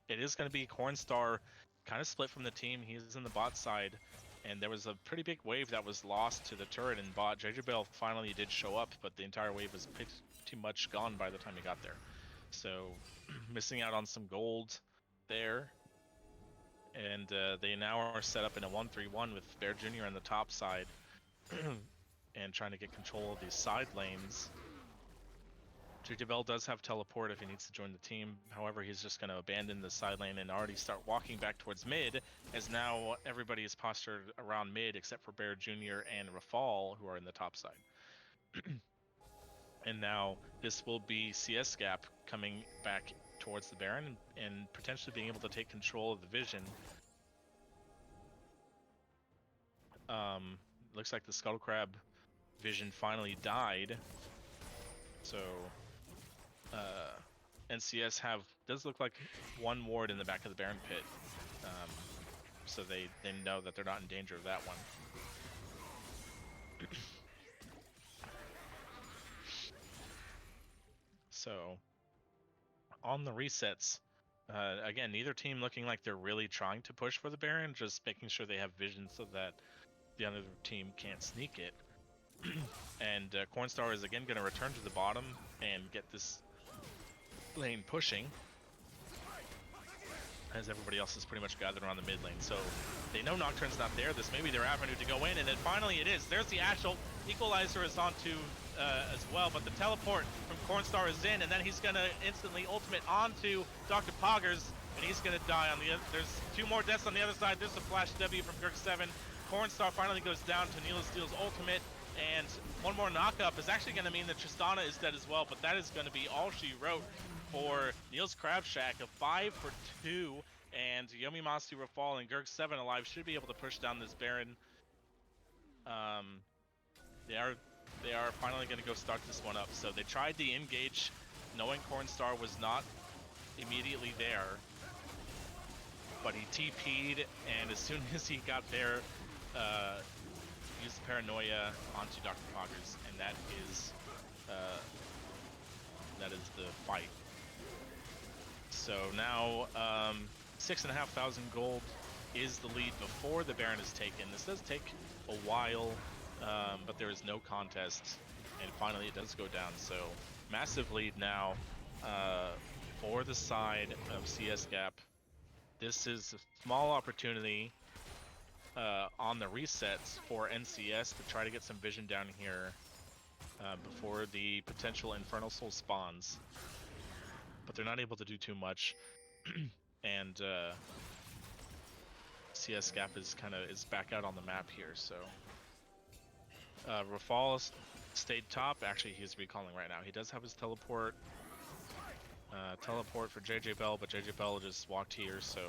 It is going to be Cornstar kind of split from the team. He's in the bot side, and there was a pretty big wave that was lost to the turret in bot. JJ Bell finally did show up, but the entire wave was pretty much gone by the time he got there. So missing out on some gold there. And they now are set up in a 1-3-1 with Bear Jr. on the top side and trying to get control of these side lanes. JJ Bell does have teleport if he needs to join the team. However, he's just going to abandon the side lane and already start walking back towards mid, as now everybody is postured around mid except for Bear Jr. and Rafal, who are in the top side. And now this will be CS Gap coming back towards the Baron and potentially being able to take control of the vision. Looks like the Scuttle Crab vision finally died. So NCS does look like one ward in the back of the Baron pit. So they know that they're not in danger of that one. So on the resets, again, neither team looking like they're really trying to push for the Baron, just making sure they have vision so that the other team can't sneak it. And Cornstar is again going to return to the bottom and get this lane pushing, as everybody else is pretty much gathered around the mid lane. So they know Nocturne's not there. This may be their avenue to go in, and then finally it is. There's the Ash ult. Equalizer is onto as well, but the teleport from Cornstar is in, and then he's going to instantly ultimate onto Dr. Poggers, and he's going to die on the other. There's two more deaths on the other side. There's a flash W from Kirk7. Cornstar finally goes down to Neela Steel's ultimate, and one more knockup is actually going to mean that Tristana is dead as well, but that is going to be all she wrote for Niels Crabshack. A 5 for 2, and Yomi Masu, Rafal, and Gerg7 alive should be able to push down this Baron. They are finally going to go start this one up. So they tried the engage, knowing Cornstar was not immediately there, but he TP'd, and as soon as he got there, used the paranoia onto Dr. Poggers, and that is the fight. So now 6,500 gold is the lead before the Baron is taken. This does take a while, but there is no contest, and finally it does go down. So massive lead now for the side of CS Gap. This is a small opportunity on the resets for NCS to try to get some vision down here before the potential Infernal Soul spawns, but they're not able to do too much. And CS Gap is back out on the map here. So Rafal stayed top. Actually, he's recalling right now. He does have his teleport. Teleport for JJ Bell, but JJ Bell just walked here. So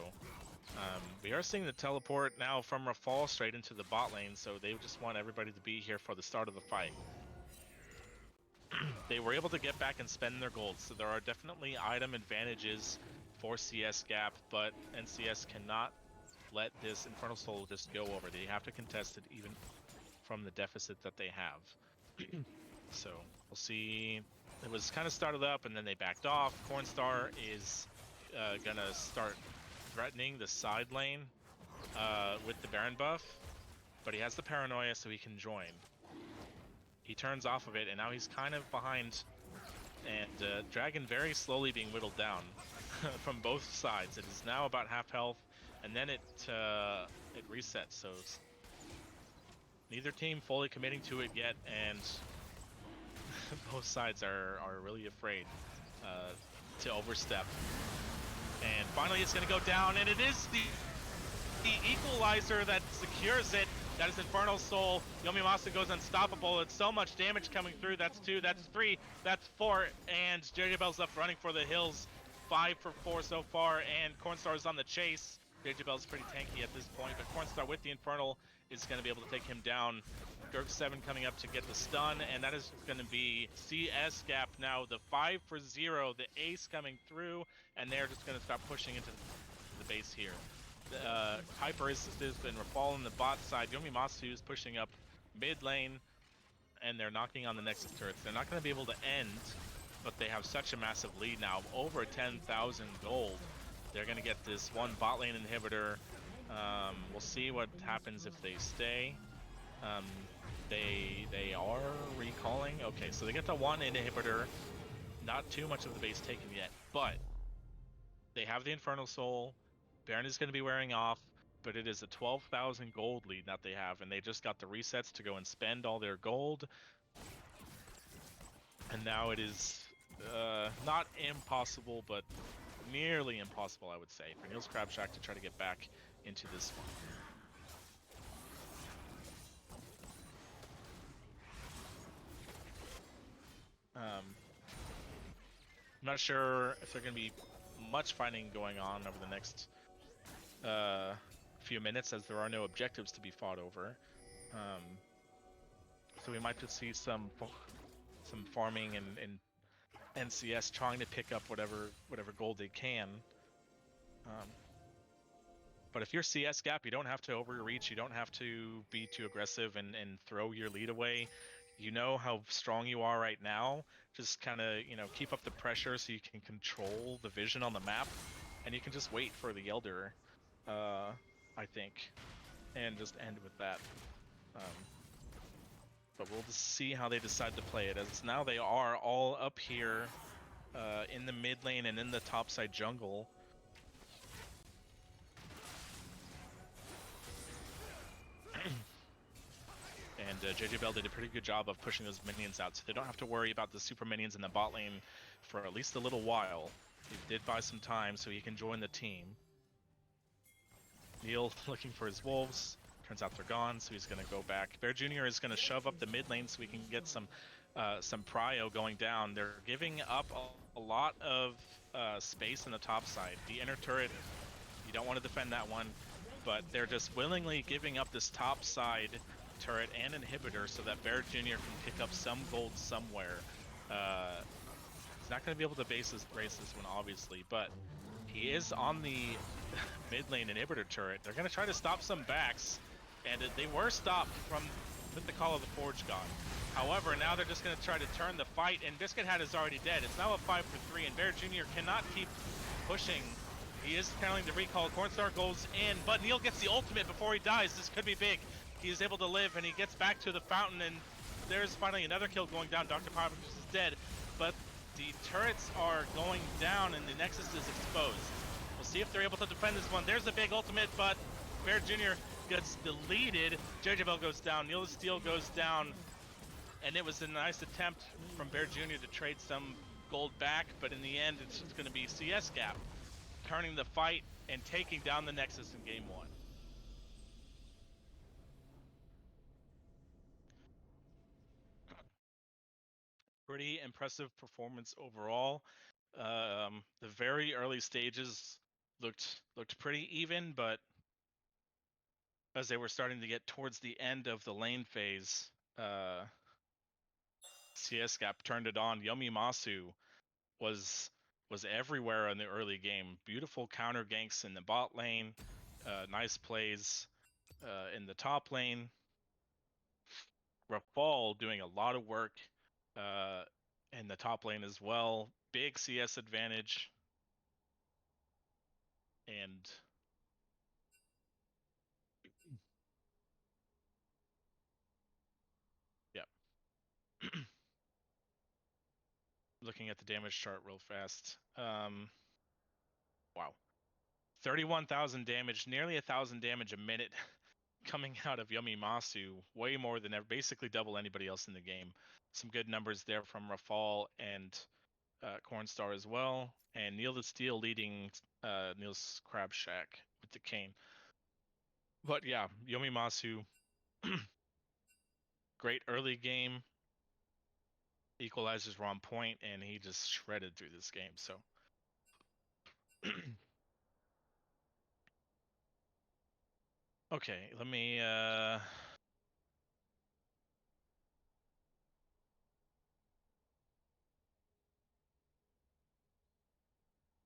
we are seeing the teleport now from Rafal straight into the bot lane. So they just want everybody to be here for the start of the fight. They were able to get back and spend their gold, so there are definitely item advantages for CS Gap, but NCS cannot let this Infernal Soul just go over. They have to contest it even from the deficit that they have. So we'll see. It was kind of started up and then they backed off. Cornstar is gonna start threatening the side lane with the Baron buff, but he has the paranoia, so he can join. He turns off of it, and now he's kind of behind, and Dragon very slowly being whittled down from both sides. It is now about half health, and then it resets. So neither team fully committing to it yet, and both sides are really afraid to overstep. And finally, it's going to go down, and it is the equalizer that secures it. That is Infernal Soul. Yomimasu goes unstoppable. It's so much damage coming through. That's 2, that's 3, that's 4, and JJ Bell's left running for the hills. 5 for 4 so far, and Cornstar is on the chase. JJ Bell's pretty tanky at this point, but Cornstar with the Infernal is going to be able to take him down. Dirk 7 coming up to get the stun, and that is going to be CS Gap now. The 5 for 0, the ace coming through, and they're just going to start pushing into the base here. Hyper has been falling the bot side. Yomimasu is pushing up mid lane, and they're knocking on the Nexus turrets. They're not going to be able to end, but they have such a massive lead now, over 10,000 gold. They're going to get this one bot lane inhibitor. We'll see what happens if they stay. They are recalling. Okay, so they get the one inhibitor. Not too much of the base taken yet, but they have the Infernal Soul. Baron is going to be wearing off, but it is a 12,000 gold lead that they have, and they just got the resets to go and spend all their gold. And now it is not impossible, but nearly impossible, I would say, for Niels Crabshack to try to get back into this one. I'm not sure if there's going to be much fighting going on over the next few minutes, as there are no objectives to be fought over. So we might just see some farming and NCS trying to pick up whatever gold they can. But if you're CS Gap, you don't have to overreach. You don't have to be too aggressive and throw your lead away. You know how strong you are right now. Just kind of, keep up the pressure so you can control the vision on the map. And you can just wait for the Elder, I think, and just end with that. But we'll just see how they decide to play it, as now they are all up here in the mid lane and in the topside jungle. And JJ Bell did a pretty good job of pushing those minions out, so they don't have to worry about the super minions in the bot lane for at least a little while. He did buy some time so he can join the team. Neil looking for his wolves. Turns out they're gone, so he's going to go back. Bear Jr. is going to shove up the mid lane so we can get some prio going down. They're giving up a lot of space in the top side. The inner turret, you don't want to defend that one, but they're just willingly giving up this top side turret and inhibitor so that Bear Jr. can pick up some gold somewhere. He's not going to be able to race this one, obviously, but he is on the mid lane inhibitor turret. They're going to try to stop some backs, and they were stopped with the Call of the Forge gone. However, now they're just going to try to turn the fight, and Biscuit Hat is already dead. It's now a 5 for 3, and Bear Jr. cannot keep pushing. He is channeling the recall. Cornstar goes in, but Neil gets the ultimate before he dies. This could be big. He is able to live, and he gets back to the fountain, and there's finally another kill going down. Dr. Popovich is dead, but the turrets are going down, and the Nexus is exposed. We'll see if they're able to defend this one. There's a big ultimate, but Bear Jr. gets deleted. JJ Bell goes down. Neil Steel goes down, and it was a nice attempt from Bear Jr. to trade some gold back, but in the end, it's just going to be CS Gap turning the fight and taking down the Nexus in Game 1. Pretty impressive performance overall. The very early stages looked pretty even, but as they were starting to get towards the end of the lane phase, CS Gap turned it on. Yomimasu was everywhere in the early game. Beautiful counter ganks in the bot lane, nice plays in the top lane. Rafal doing a lot of work in the top lane as well. Big CS advantage. And yeah. Looking at the damage chart real fast. Wow. 31,000 damage, nearly 1,000 damage a minute coming out of Yomimasu, way more than ever, basically double anybody else in the game. Some good numbers there from Rafal and Cornstar as well, and Neil the Steel leading Neil's Crab Shack with the cane. But yeah, Yomimasu, great early game. Equalizers were on point, and he just shredded through this game. So okay, let me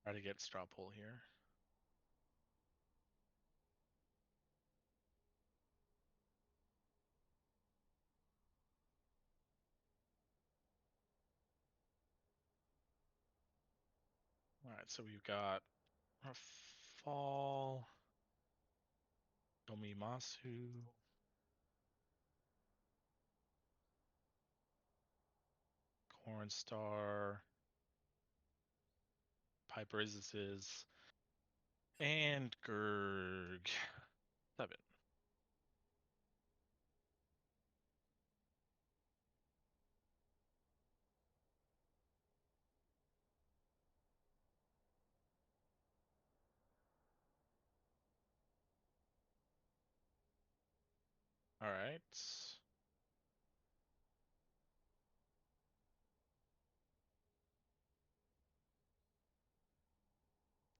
try to get straw poll here. All right, so we've got Fall, Yomimasu, Cornstar, Piper is, and Gerg 7. All right.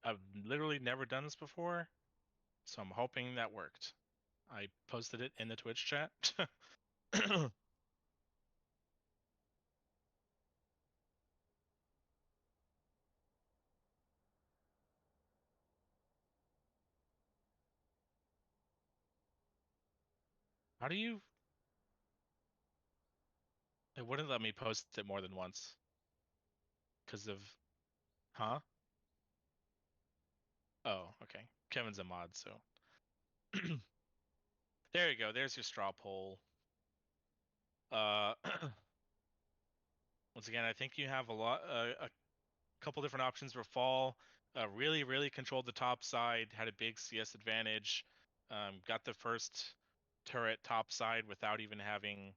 I've literally never done this before, so I'm hoping that worked. I posted it in the Twitch chat. How do you? It wouldn't let me post it more than once because of, huh? Oh, okay. Kevin's a mod, so there you go. There's your straw poll. Uh, once again, I think you have a couple different options for fall. Really controlled the top side, had a big CS advantage. Got the first turret top side without even having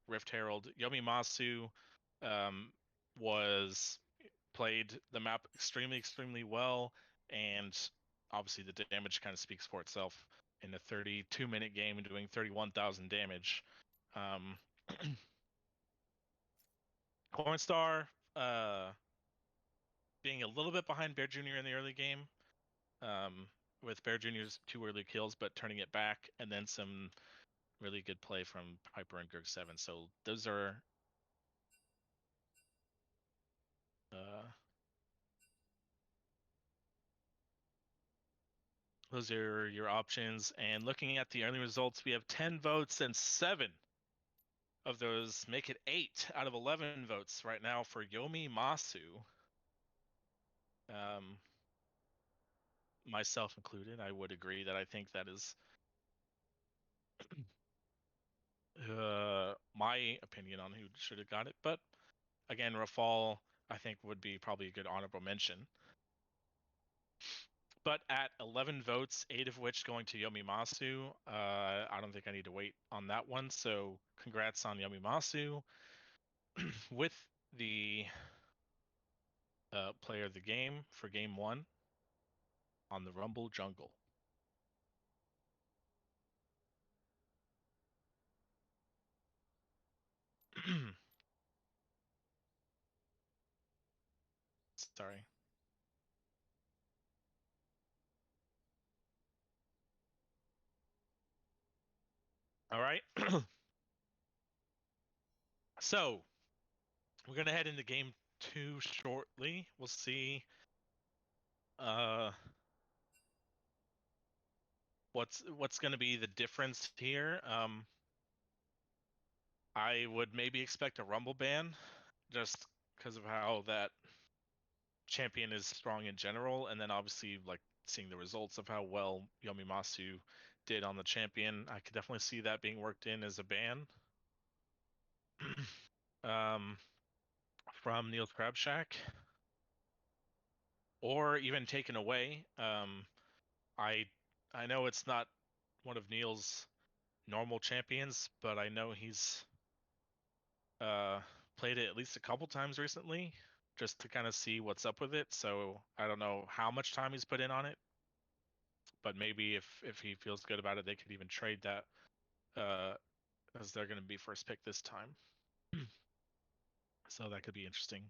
Rift Herald. Yomimasu was played the map extremely well, and obviously the damage kind of speaks for itself in a 32-minute game and doing 31,000 damage. Cornstar being a little bit behind Bear Jr. in the early game, with Bear Jr.'s 2 early kills, but turning it back, and then some really good play from Piper and Gerg 7. So those are your options. And looking at the early results, we have 10 votes, and 7 of those make it 8 out of 11 votes right now for Yomimasu. Myself included, I would agree that I think that is my opinion on who should have got it. But again, Rafal, I think, would be probably a good honorable mention. But at 11 votes, 8 of which going to Yomimasu, I don't think I need to wait on that one. So congrats on Yomimasu with the player of the game for game 1 on the Rumble Jungle. Sorry. All right. So we're gonna head into game 2 shortly. We'll see what's going to be the difference here. I would maybe expect a Rumble ban just because of how that champion is strong in general, and then obviously like seeing the results of how well Yomimasu did on the champion, I could definitely see that being worked in as a ban. um, from Neil's Crab Shack, or even taken away. I I know it's not one of Neil's normal champions, but I know he's uh played it at least a couple times recently just to kind of see what's up with it. So I don't know how much time he's put in on it, but maybe if he feels good about it, they could even trade that uh as they're going to be first pick this time. So that could be interesting.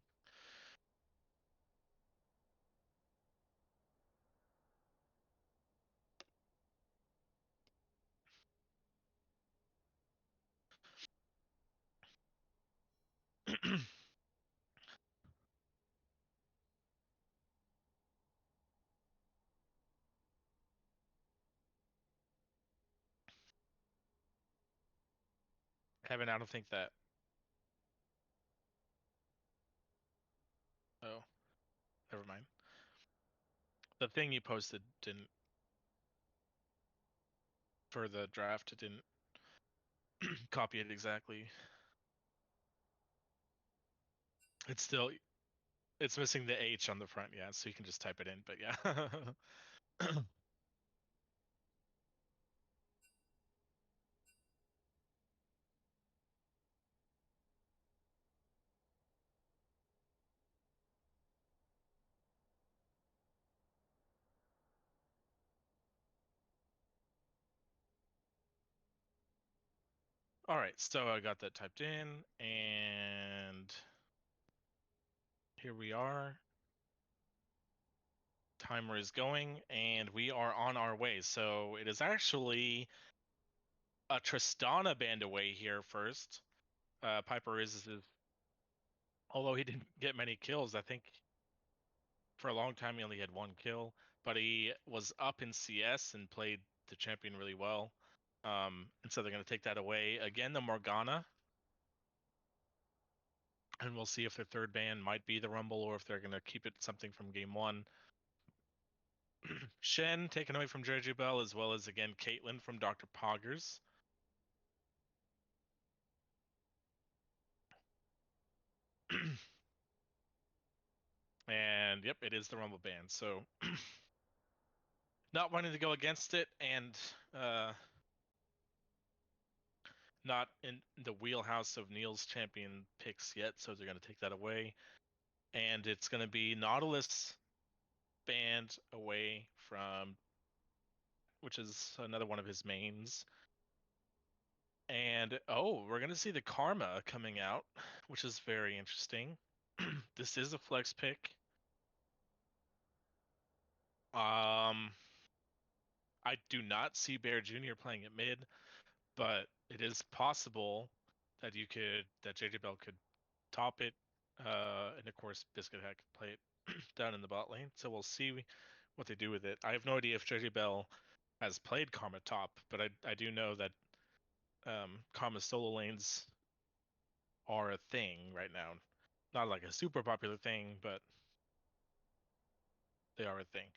Kevin, I don't think that. Oh, never mind. The thing you posted didn't for the draft. It didn't copy it exactly. It's still it's missing the H on the front, yeah. So you can just type it in, but yeah. All right, so I got that typed in, and here we are. Timer is going, and we are on our way. So it is actually a Tristana band away here first. Piper is, although he didn't get many kills, I think for a long time he only had one kill, but he was up in CS and played the champion really well. And so they're going to take that away. Again, the Morgana. And we'll see if their third ban might be the Rumble or if they're going to keep it something from game one. Shen taken away from Jeju Bell, as well as again Caitlyn from Dr. Poggers. And yep, it is the Rumble ban. So not wanting to go against it and not in the wheelhouse of Neil's champion picks yet, so they're going to take that away. And it's going to be Nautilus banned away from, which is another one of his mains. And oh, we're going to see the Karma coming out, which is very interesting. This is a flex pick. Um, I do not see Bear Jr. playing at mid, but it is possible that JJ Bell could top it. And of course, Biscuit Hat could play it down in the bot lane. So we'll see what they do with it. I have no idea if JJ Bell has played Karma top, but I do know that Karma solo lanes are a thing right now. Not like a super popular thing, but they are a thing.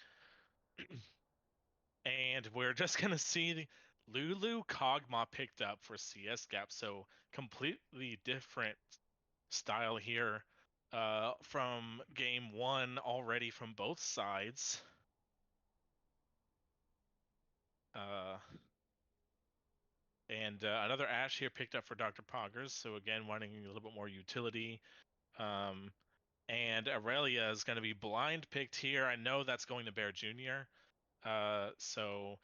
And we're just gonna see Lulu Kog'Maw picked up for CS Gap, so completely different style here from game one already from both sides. Uh, and another Ashe here picked up for Dr. Poggers, so again wanting a little bit more utility. And Aurelia is going to be blind picked here. I know that's going to Bear Jr. So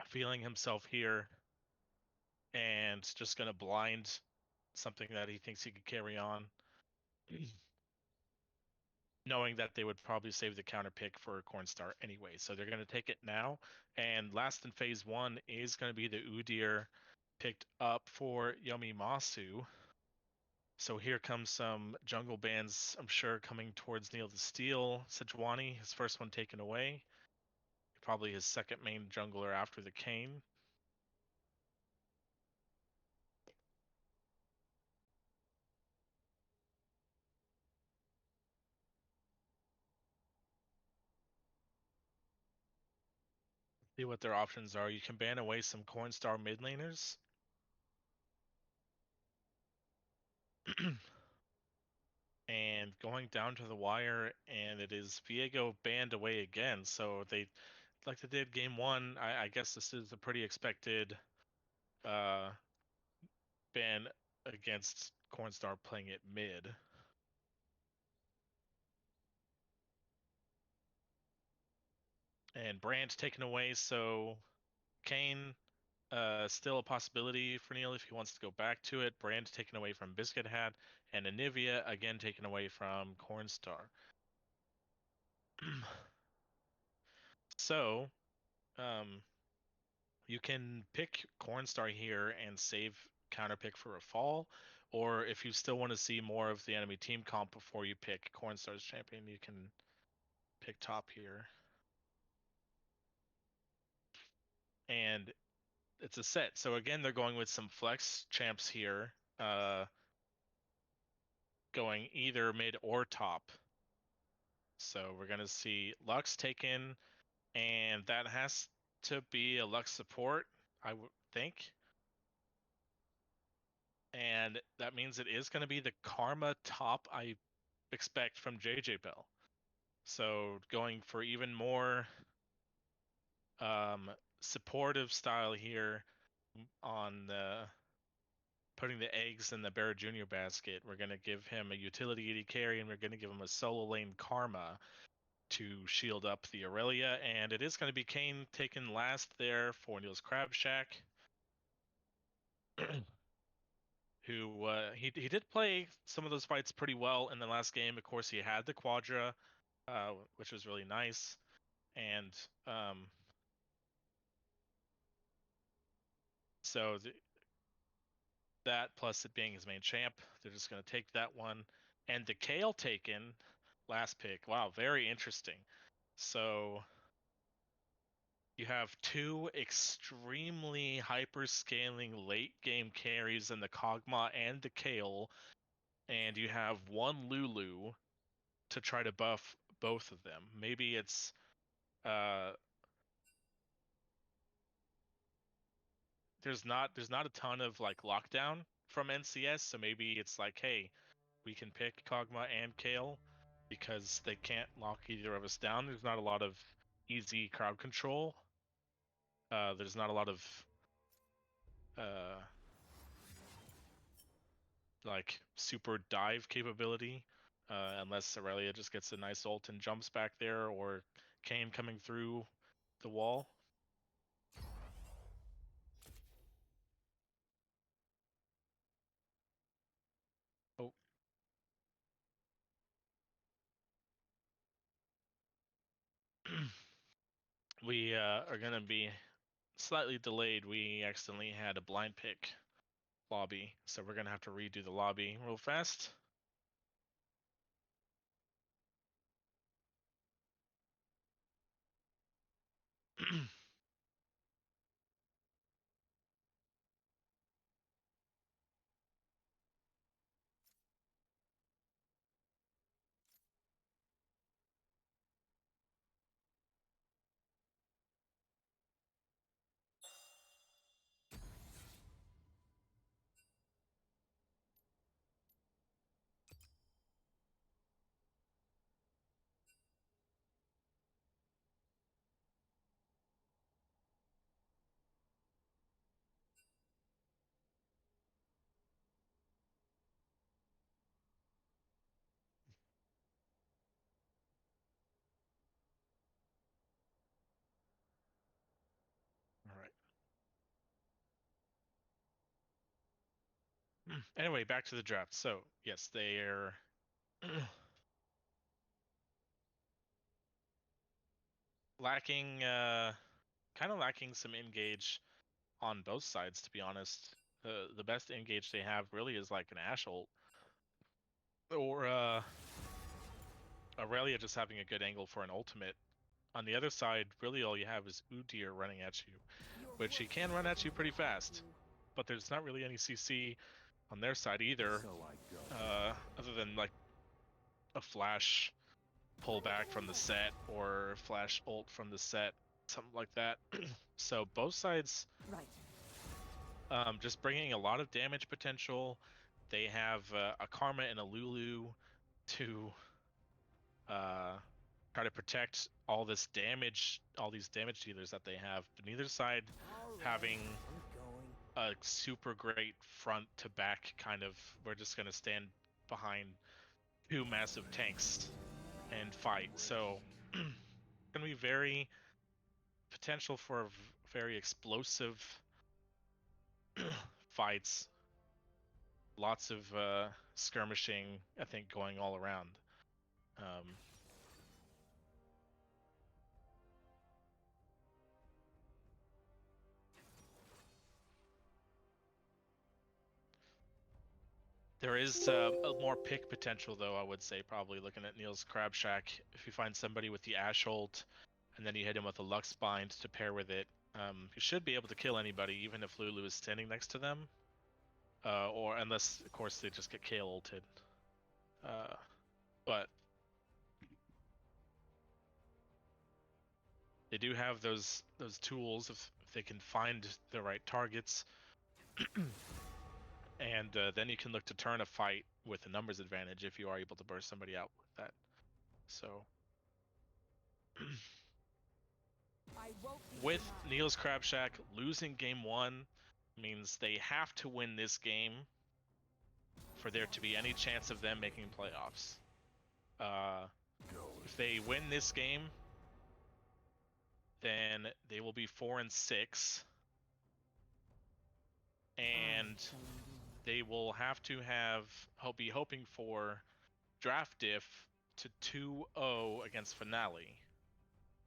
feeling himself here and just going to blind something that he thinks he could carry on, knowing that they would probably save the counter pick for Cornstar anyway. So they're going to take it now. And last in phase one is going to be the Udyr picked up for Yomimasu. So here comes some jungle bans, I'm sure, coming towards Neil to steal. Sejuani, his first one taken away. Probably his second main jungler after the Kayn. See what their options are. You can ban away some Cornstar mid laners. And going down to the wire, and it is Viego banned away again. So they, like they did game one, I guess this is a pretty expected ban against Cornstar playing it mid. And Brand taken away, so Kane still a possibility for Neil if he wants to go back to it. Brand taken away from Biscuit Hat, and Anivia again taken away from Cornstar. So, you can pick Cornstar here and save counterpick for a fall, or if you still want to see more of the enemy team comp before you pick Cornstar's champion, you can pick top here. And it's a set. So again, they're going with some flex champs here, going either mid or top. So we're gonna see Lux taken, and that has to be a Lux support, I would think. And that means it is going to be the Karma top I expect from JJ Bell. So going for even more supportive style here on the putting the eggs in the Barra Jr. basket. We're going to give him a utility AD carry, and we're going to give him a solo lane Karma to shield up the Aurelia. And it is going to be Kane taken last there for Neil's Crab Shack. Who he did play some of those fights pretty well in the last game. Of course, he had the Quadra, which was really nice, and so that plus it being his main champ, they're just going to take that one. And the Kale taken last pick. Wow, very interesting. So you have two extremely hyper scaling late game carries in the Kog'Maw and the Kale, and you have one Lulu to try to buff both of them. Maybe it's there's not a ton of like lockdown from NCS, so maybe it's like, hey, we can pick Kog'Maw and Kale because they can't lock either of us down. There's not a lot of easy crowd control. There's not a lot of like super dive capability, unless Aurelia just gets a nice ult and jumps back there, or Kane coming through the wall. Oh. We are going to be slightly delayed. We accidentally had a blind pick lobby, so we're going to have to redo the lobby real fast. All right. Anyway, back to the draft. So, yes, they're lacking, kind of lacking some engage on both sides, to be honest. The best engage they have really is like an Ashe ult, or Aurelia just having a good angle for an ultimate. On the other side, really all you have is Udyr running at you, which he can run at you pretty fast, but there's not really any CC on their side either, other than like a flash pull back from the set or flash ult from the set. something like that. So both sides Right. just bringing a lot of damage potential. They have a Karma and a Lulu to try to protect all this damage, all these damage dealers that they have. But neither side All right. having I'm going. a super great front to back kind of. We're just gonna stand behind two massive tanks and fight. So gonna be very potential for very explosive fights. Lots of skirmishing, I think, going all around. Um, There is a more pick potential, though, I would say, probably looking at Neil's Crab Shack. If you find somebody with the Ash ult, and then you hit him with a Lux Bind to pair with it, you should be able to kill anybody, even if Lulu is standing next to them. Or unless, of course, they just get KO ulted. But they do have those tools if they can find the right targets. And then you can look to turn a fight with a numbers advantage if you are able to burst somebody out with that. So with Neil's Crab Shack, losing game 1 means they have to win this game for there to be any chance of them making playoffs. If they win this game, then they will be 4-6, and they will have to be hoping for draft diff to 2-0 against Finale,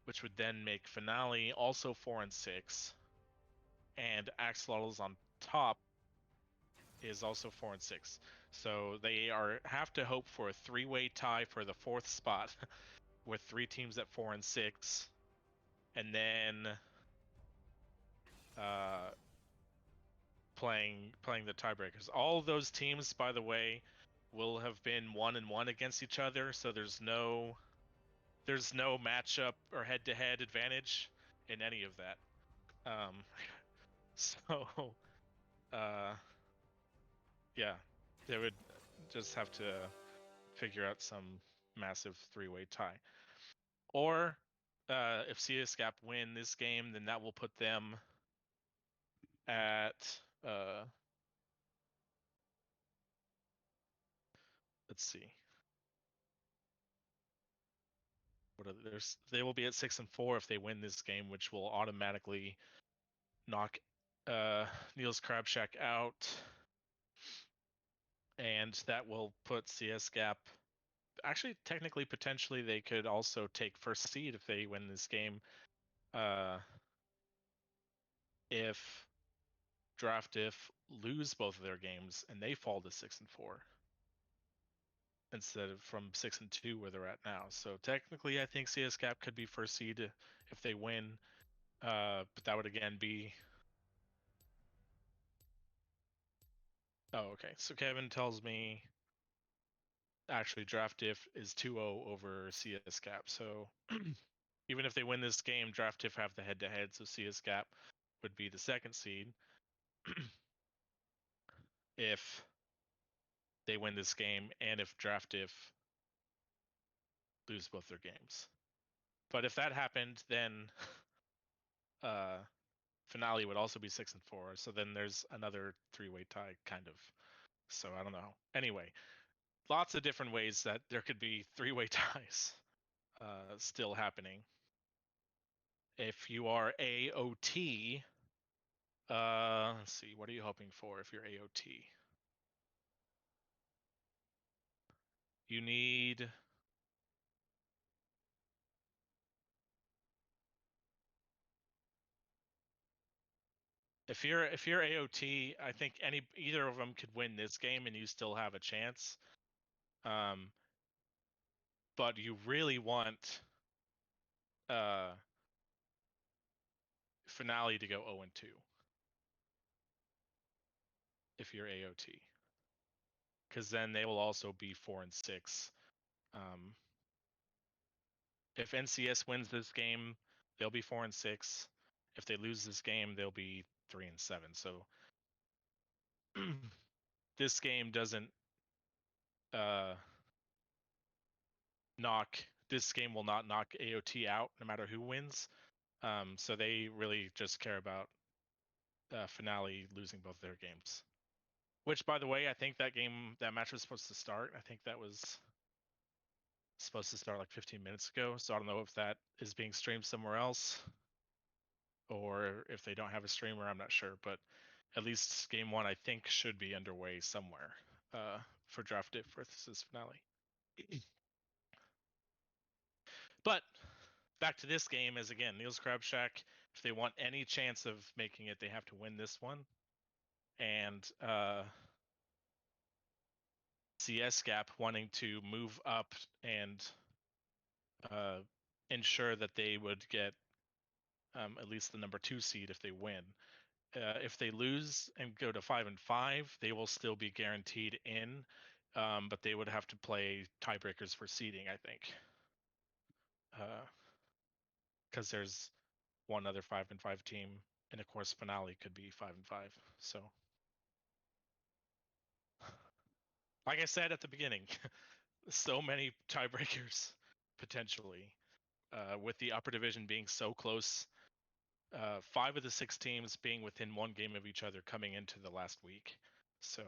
which would then make Finale also 4-6, and Axolotls on top is also 4-6. So they have to hope for a 3-way tie for the 4th spot, with 3 teams at 4-6, and then playing the tiebreakers. All of those teams, by the way, will have been 1-1 against each other, so there's no matchup or head-to-head advantage in any of that. So, yeah, they would just have to figure out some massive 3-way tie. Or if CSGAP win this game, then that will put them at let's see. They will be at 6-4 if they win this game, which will automatically knock Neil's Crab Shack out, and that will put CSGAP. Actually, technically, potentially, they could also take first seed if they win this game. If Draft Diff lose both of their games and they fall to 6-4 instead of from 6-2 where they're at now. So technically, I think CSGAP could be first seed if they win. But that would again be. Oh, okay. So Kevin tells me actually draft diff is 2-0 over CSGAP. So even if they win this game, draft diff have the head-to-head. So CSGAP would be the 2nd seed if they win this game, and if draft diff lose both their games. But if that happened, then Finale would also be 6-4. So then there's another 3-way tie, kind of. So I don't know. Anyway, lots of different ways that there could be 3-way ties still happening. If you are AOT, let's see, what are you hoping for if you're AOT? You need. If you're AOT, I think either of them could win this game and you still have a chance. But you really want Finale to go 0-2 if you're AOT, because then they will also be 4-6. If NCS wins this game, they'll be 4-6. If they lose this game, they'll be 3-7. So this game doesn't this game will not knock AOT out no matter who wins. So they really just care about Finale losing both their games. Which, by the way, I think that match was supposed to start. I think that was supposed to start like 15 minutes ago. So I don't know if that is being streamed somewhere else or if they don't have a streamer. I'm not sure, but at least game one I think should be underway somewhere for Draft Day versus Finale. But back to this game is again Neil's Crab Shack. If they want any chance of making it, they have to win this one. And CS Gap wanting to move up and ensure that they would get at least the number 2 seed if they win. If they lose and go to 5-5, they will still be guaranteed in, but they would have to play tiebreakers for seeding, I think, because there's one other 5-5 team, and of course Finale could be 5-5. So, like I said at the beginning, so many tiebreakers potentially, with the upper division being so close. 5 of the 6 teams being within 1 game of each other coming into the last week. So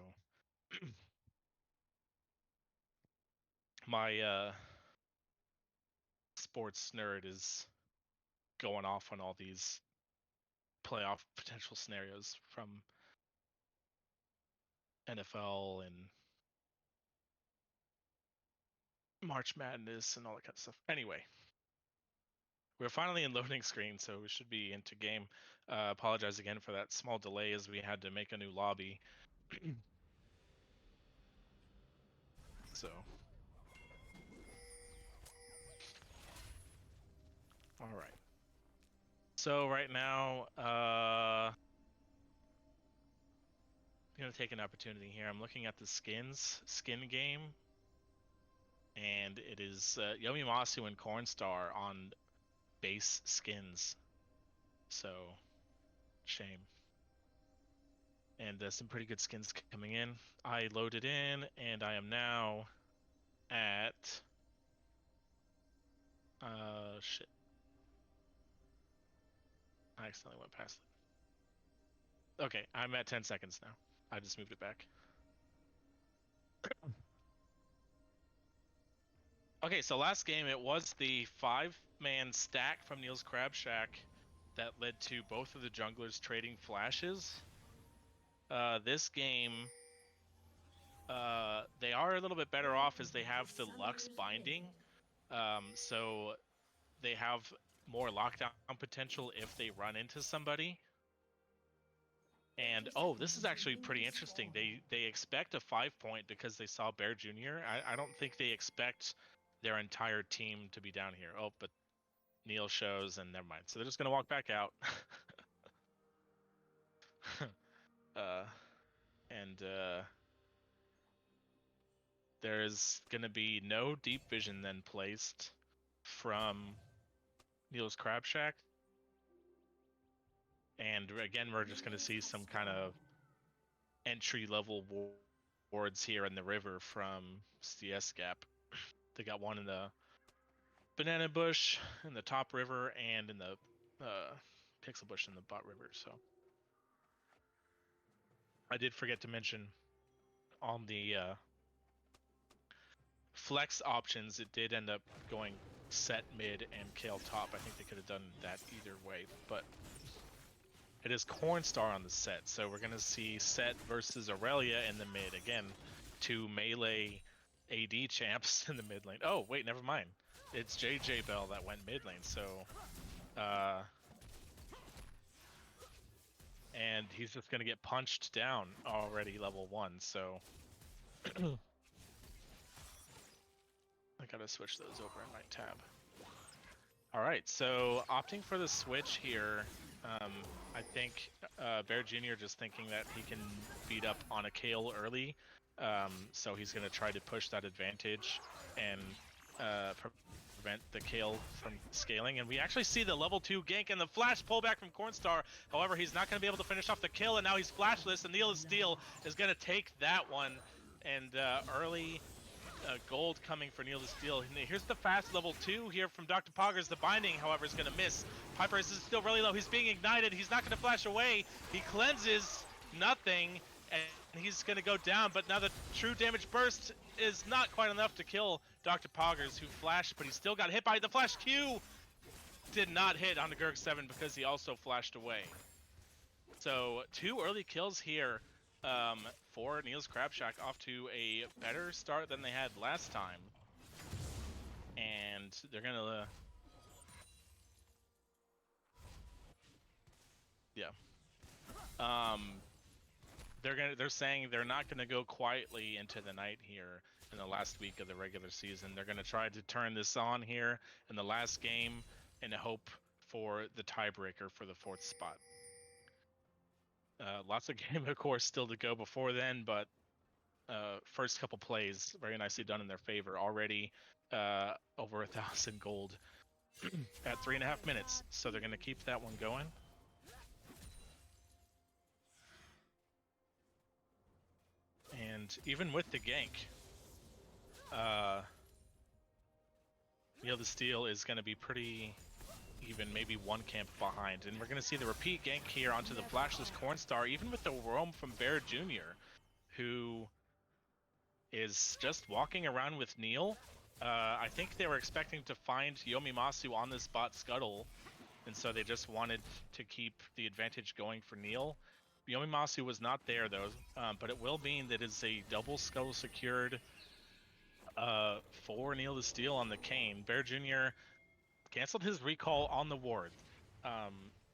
my sports nerd is going off on all these playoff potential scenarios from NFL and March Madness and all that kind of stuff. Anyway, we're finally in loading screen, so we should be into game. Apologize again for that small delay as we had to make a new lobby. So, all right. So right now, I'm gonna take an opportunity here. I'm looking at the skin game, and it is Yomimasu and Cornstar on base skins. So, shame. And some pretty good skins coming in. I loaded in, and I am now at shit. I accidentally went past it. Okay, I'm at 10 seconds now. I just moved it back. Okay, so last game it was the 5-man stack from Neil's Crab Shack that led to both of the junglers trading flashes. This game, they are a little bit better off as they have the Lux binding. So they have more lockdown potential if they run into somebody. And oh, this is actually pretty interesting. They expect a 5-point because they saw Bear Jr. I don't think they expect their entire team to be down here. Oh, but Neil shows and never mind. So they're just gonna walk back out. There's gonna be no deep vision then placed from Neil's Crab Shack. And again, we're just gonna see some kind of entry-level wards here in the river from CS Gap. They got one in the banana bush in the top river and in the pixel bush in the bot river. So I did forget to mention on the flex options, it did end up going set mid and kale top. I think they could have done that either way, but it is Cornstar on the set, so we're gonna see Set versus Aurelia in the mid. Again, 2 melee AD champs in the mid lane. Oh wait, never mind. It's JJ Bell that went mid lane, so and he's just gonna get punched down already level 1, so I gotta switch those over in my tab. Alright, so opting for the switch here, I think Bear Jr. just thinking that he can beat up on a Kale early, so he's gonna try to push that advantage and prevent the kill from scaling. And we actually see the level 2 gank and the flash pullback from Cornstar. However, he's not going to be able to finish off the kill, and now he's flashless, and Neil of Steel is going to take that one. And early gold coming for Neil of Steel. And here's the fast level 2 here from Dr. Poggers. The binding, however, is going to miss. Piper is still really low. He's being ignited. He's not going to flash away. He cleanses nothing, and he's going to go down. But now the true damage burst is not quite enough to kill Dr. Poggers, who flashed, but he still got hit by the flash Q. Did not hit on the Gerg7 because he also flashed away. So 2 early kills here for Niels Crabshack, off to a better start than they had last time. And they're gonna they're saying they're not gonna go quietly into the night here in the last week of the regular season. They're gonna try to turn this on here in the last game and hope for the tiebreaker for the 4th spot. Lots of game, of course, still to go before then, but first couple plays very nicely done in their favor. Already over 1,000 gold at 3.5 minutes, so they're going to keep that one going. And even with the gank, Neil the Steel is going to be pretty even, maybe 1 camp behind. And we're going to see the repeat gank here onto the flashless Cornstar, even with the roam from Bear Jr., who is just walking around with Neil. I think they were expecting to find Yomimasu on this bot scuttle, and so they just wanted to keep the advantage going for Neil. Yomimasu was not there though, but it will mean that it's a double scuttle secured for Neil the Steel on the Kane. Bear Jr. canceled his recall on the ward,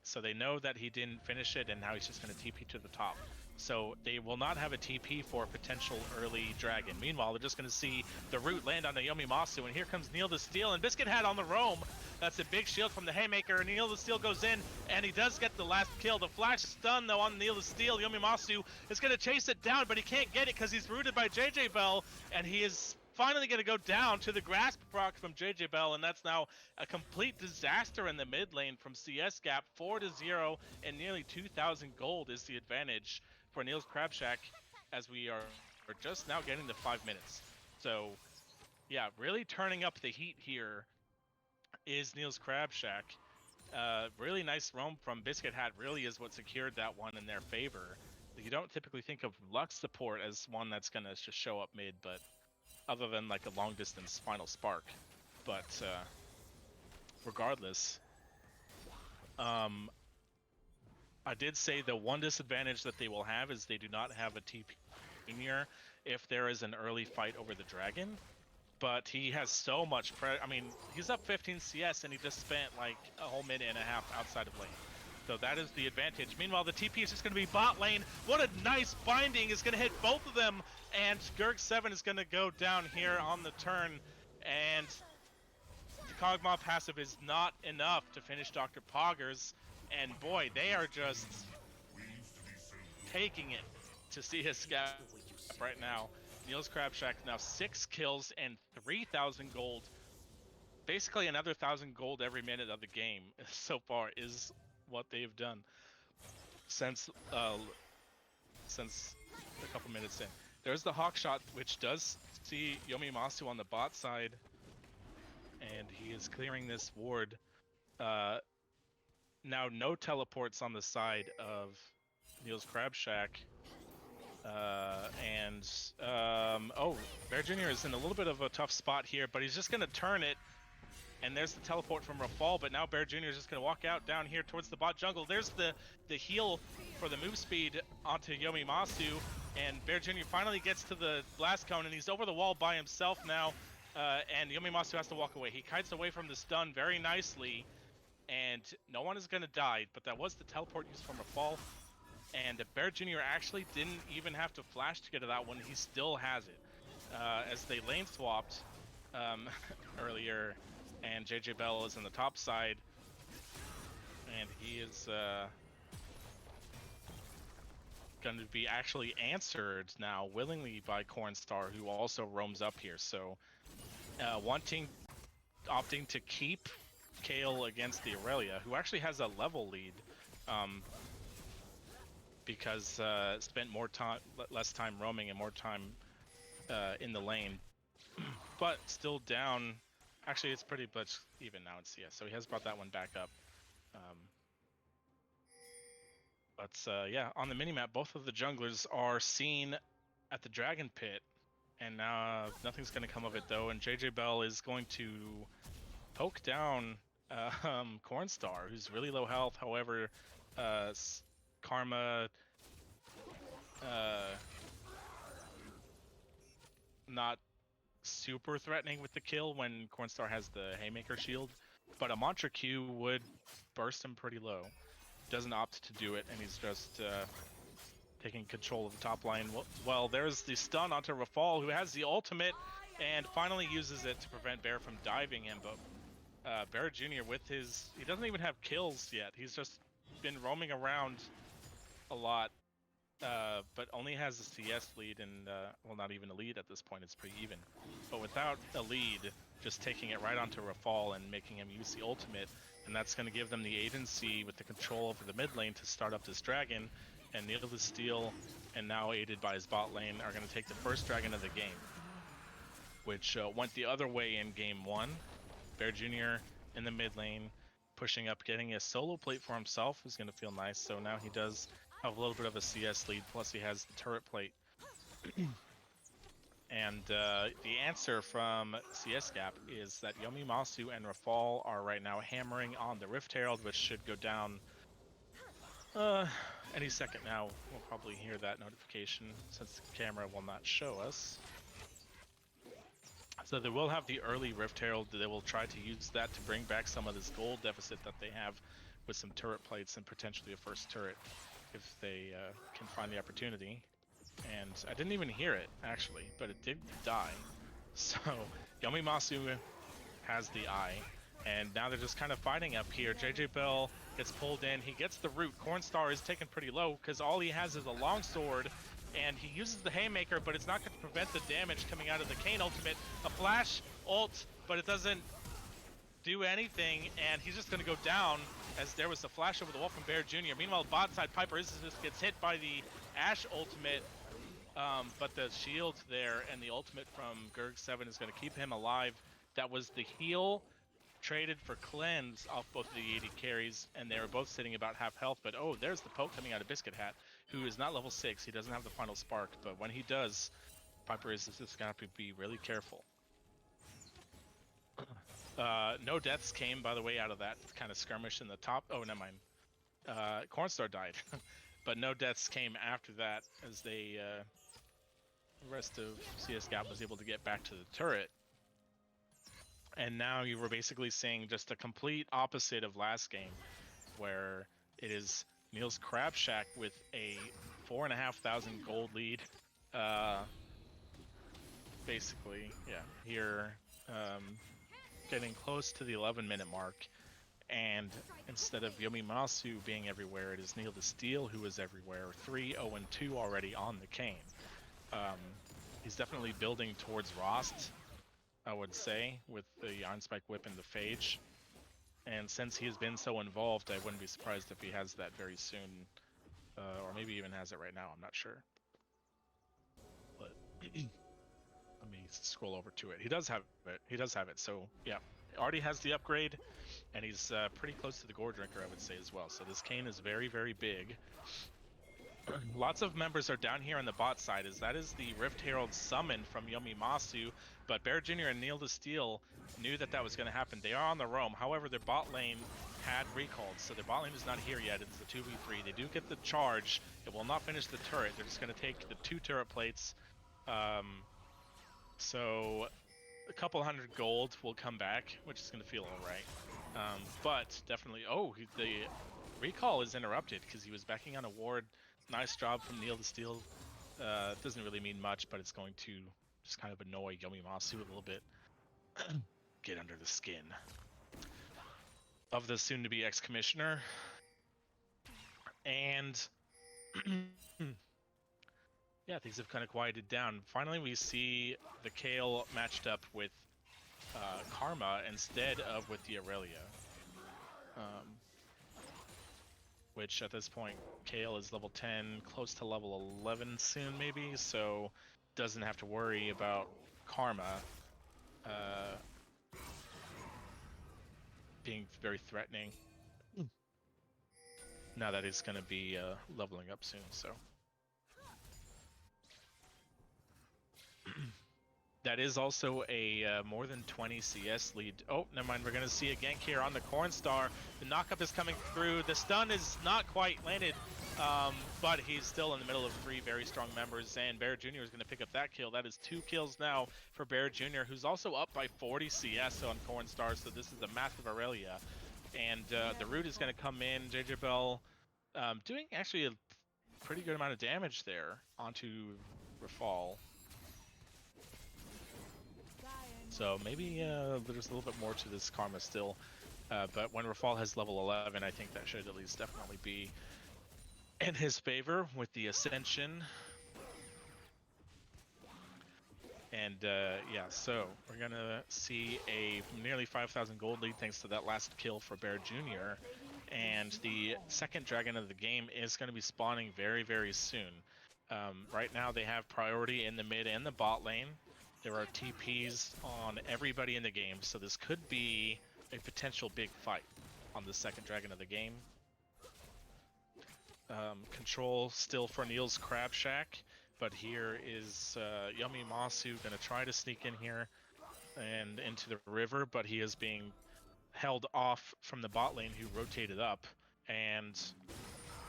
so they know that he didn't finish it, and now he's just going to TP to the top. So they will not have a TP for a potential early dragon. Meanwhile, they're just going to see the root land on Naomi Masu, and here comes Neil the Steel, and Biscuit Hat on the roam. That's a big shield from the Haymaker. Neil the Steel goes in, and he does get the last kill. The flash stun, though, on Neil the Steel. Yomi Masu is going to chase it down, but he can't get it because he's rooted by JJ Bell, and he is finally going to go down to the grasp proc from JJ Bell, and that's now a complete disaster in the mid lane from CS Gap. 4-0, and nearly 2,000 gold is the advantage for Niels Crabshack, as we are just now getting to 5 minutes. So yeah, really turning up the heat here is Niels Crabshack. Really nice roam from Biscuit Hat really is what secured that one in their favor. You don't typically think of Lux support as one that's going to just show up mid, but other than like a long distance final spark. But regardless, I did say the one disadvantage that they will have is they do not have a TP junior if there is an early fight over the dragon. But he has so much I mean, he's up 15 CS and he just spent like a whole minute and a half outside of lane. So that is the advantage. Meanwhile, the TP is just going to be bot lane. What a nice binding is going to hit both of them. And Gerg7 is going to go down here on the turn. And the Kog'Maw passive is not enough to finish Dr. Poggers. And boy, they are just taking it to see his Gap right now. Niels Crabshack now 6 kills and 3,000 gold. Basically another 1,000 gold every minute of the game so far is what they've done since a couple minutes in. There's the Hawk shot, which does see Yomi Masu on the bot side, and he is clearing this ward. Now no teleports on the side of Niels Crabshack. Oh, Bear Jr. is in a little bit of a tough spot here, but he's just going to turn it. And there's the teleport from Rafal, but now Bear Jr. is just going to walk out down here towards the bot jungle. There's the heal for the move speed onto Yomi Masu, and Bear Jr. finally gets to the blast cone, and he's over the wall by himself now, and Yomi Masu has to walk away. He kites away from the stun very nicely, and no one is going to die, but that was the teleport used from Rafal. And Bear Jr. actually didn't even have to flash to get to that one. He still has it. As they lane swapped earlier, and JJ Bell is on the top side, and he is going to be actually answered now willingly by Cornstar, who also roams up here. So wanting opting to keep Kale against the Aurelia, who actually has a level lead, because spent less time roaming and more time in the lane, but still down. Actually, it's pretty much even now in CS, so he has brought that one back up. But yeah, on the minimap, both of the junglers are seen at the Dragon Pit, and now nothing's going to come of it though. And JJ Bell is going to poke down Cornstar, who's really low health. However, Karma not super threatening with the kill when Cornstar has the Haymaker shield, but a Mantra Q would burst him pretty low. Doesn't opt to do it, and he's just taking control of the top lane. Well, there's the stun onto Rafal, who has the ultimate, and finally uses it to prevent Bear from diving him, but Bear Jr. with his... he doesn't even have kills yet. He's just been roaming around a lot, but only has a CS lead, and well, not even a lead at this point. It's pretty even. But without a lead, just taking it right onto Rafal and making him use the ultimate, and that's going to give them the agency with the control over the mid lane to start up this dragon, and Needle to Steel, and now aided by his bot lane, are going to take the first dragon of the game, which went the other way in game 1. Bear Jr. in the mid lane, pushing up, getting a solo plate for himself is going to feel nice. So now he does have a little bit of a CS lead, plus he has the turret plate. And the answer from CS Gap is that Yomi Masu and Rafal are right now hammering on the Rift Herald, which should go down any second now. We'll probably hear that notification since the camera will not show us. So they will have the early Rift Herald. They will try to use that to bring back some of this gold deficit that they have with some turret plates and potentially a first turret if they can find the opportunity. And I didn't even hear it, actually, but it did die. So Yomi Masu has the eye, and now they're just kind of fighting up here. JJ Bell gets pulled in. He gets the root. Cornstar is taken pretty low because all he has is a longsword, and he uses the Haymaker, but it's not going to prevent the damage coming out of the Kayn ultimate. A flash ult, but it doesn't do anything, and he's just going to go down as there was a flash over the wall from Bear Jr. Meanwhile, bot side Piper just gets hit by the Ashe ultimate, but the shield there and the ultimate from Gurg7 is going to keep him alive. That was the heal traded for cleanse off both of the AD carries, and they were both sitting about half health. But oh, there's the poke coming out of Biscuit Hat, who is not level 6. He doesn't have the final spark, but when he does, Piper is just going to be really careful. No deaths came, by the way, out of that kind of skirmish in the top. Oh, never mind. Cornstar died, but no deaths came after that, as they the rest of CS Gap was able to get back to the turret. And now you were basically seeing just a complete opposite of last game, where it is Neil's Crab Shack with a 4,500 gold lead. Basically, yeah, here getting close to the 11-minute mark. And instead of Yomi Masu being everywhere, it is Neil the Steel who is everywhere. 3-0-2 already on the Kayn. He's definitely building towards Rost, I would say, with the Iron Spike Whip and the Phage. And since he has been so involved, I wouldn't be surprised if he has that very soon. Or maybe even has it right now, I'm not sure. But let me scroll over to it. He does have it. He does have it. So yeah, already has the upgrade, and he's pretty close to the Gore Drinker, I would say, as well. So this Kayn is very, very big. Lots of members are down here on the bot side, as that is the Rift Herald summon from Yomi Masu, but Bear Jr. and Neil the Steel knew that that was going to happen. They are on the roam. However, their bot lane had recalled, so their bot lane is not here yet. It's the 2v3. They do get the charge. It will not finish the turret. They're just going to take the 2 turret plates. So a couple hundred gold will come back, which is going to feel all right. But definitely, oh, the recall is interrupted because he was backing on a ward. Nice job from Neil the Steel. Doesn't really mean much, but it's going to just kind of annoy Yomi Masu a little bit. Get under the skin of the soon-to-be ex-commissioner. And yeah, things have kind of quieted down. Finally, we see the Kayle matched up with Karma instead of with the Aurelia. Which at this point, Kale is level 10, close to level 11 soon maybe, so doesn't have to worry about Karma being very threatening. Now that he's going to be leveling up soon, so. That is also a more than 20 CS lead. Oh, never mind. We're going to see a gank here on the Cornstar. The knockup is coming through. The stun is not quite landed, but he's still in the middle of 3 very strong members, and Bear Jr. is going to pick up that kill. That is 2 kills now for Bear Jr., who's also up by 40 CS on Cornstar, so this is a massive Aurelia. And the root is going to come in. JJ Bell doing actually a pretty good amount of damage there onto Rafal. So maybe there's a little bit more to this Karma still, but when Rafal has level 11, I think that should at least definitely be in his favor with the Ascension. And yeah, so we're gonna see a nearly 5,000 gold lead thanks to that last kill for Bear Jr. And the second dragon of the game is going to be spawning very, very soon. Right now they have priority in the mid and the bot lane. There are TPs on everybody in the game, so this could be a potential big fight on the second dragon of the game. Control still for Neil's Crab Shack, but here is Yummy Masu going to try to sneak in here and into the river, but he is being held off from the bot lane who rotated up, and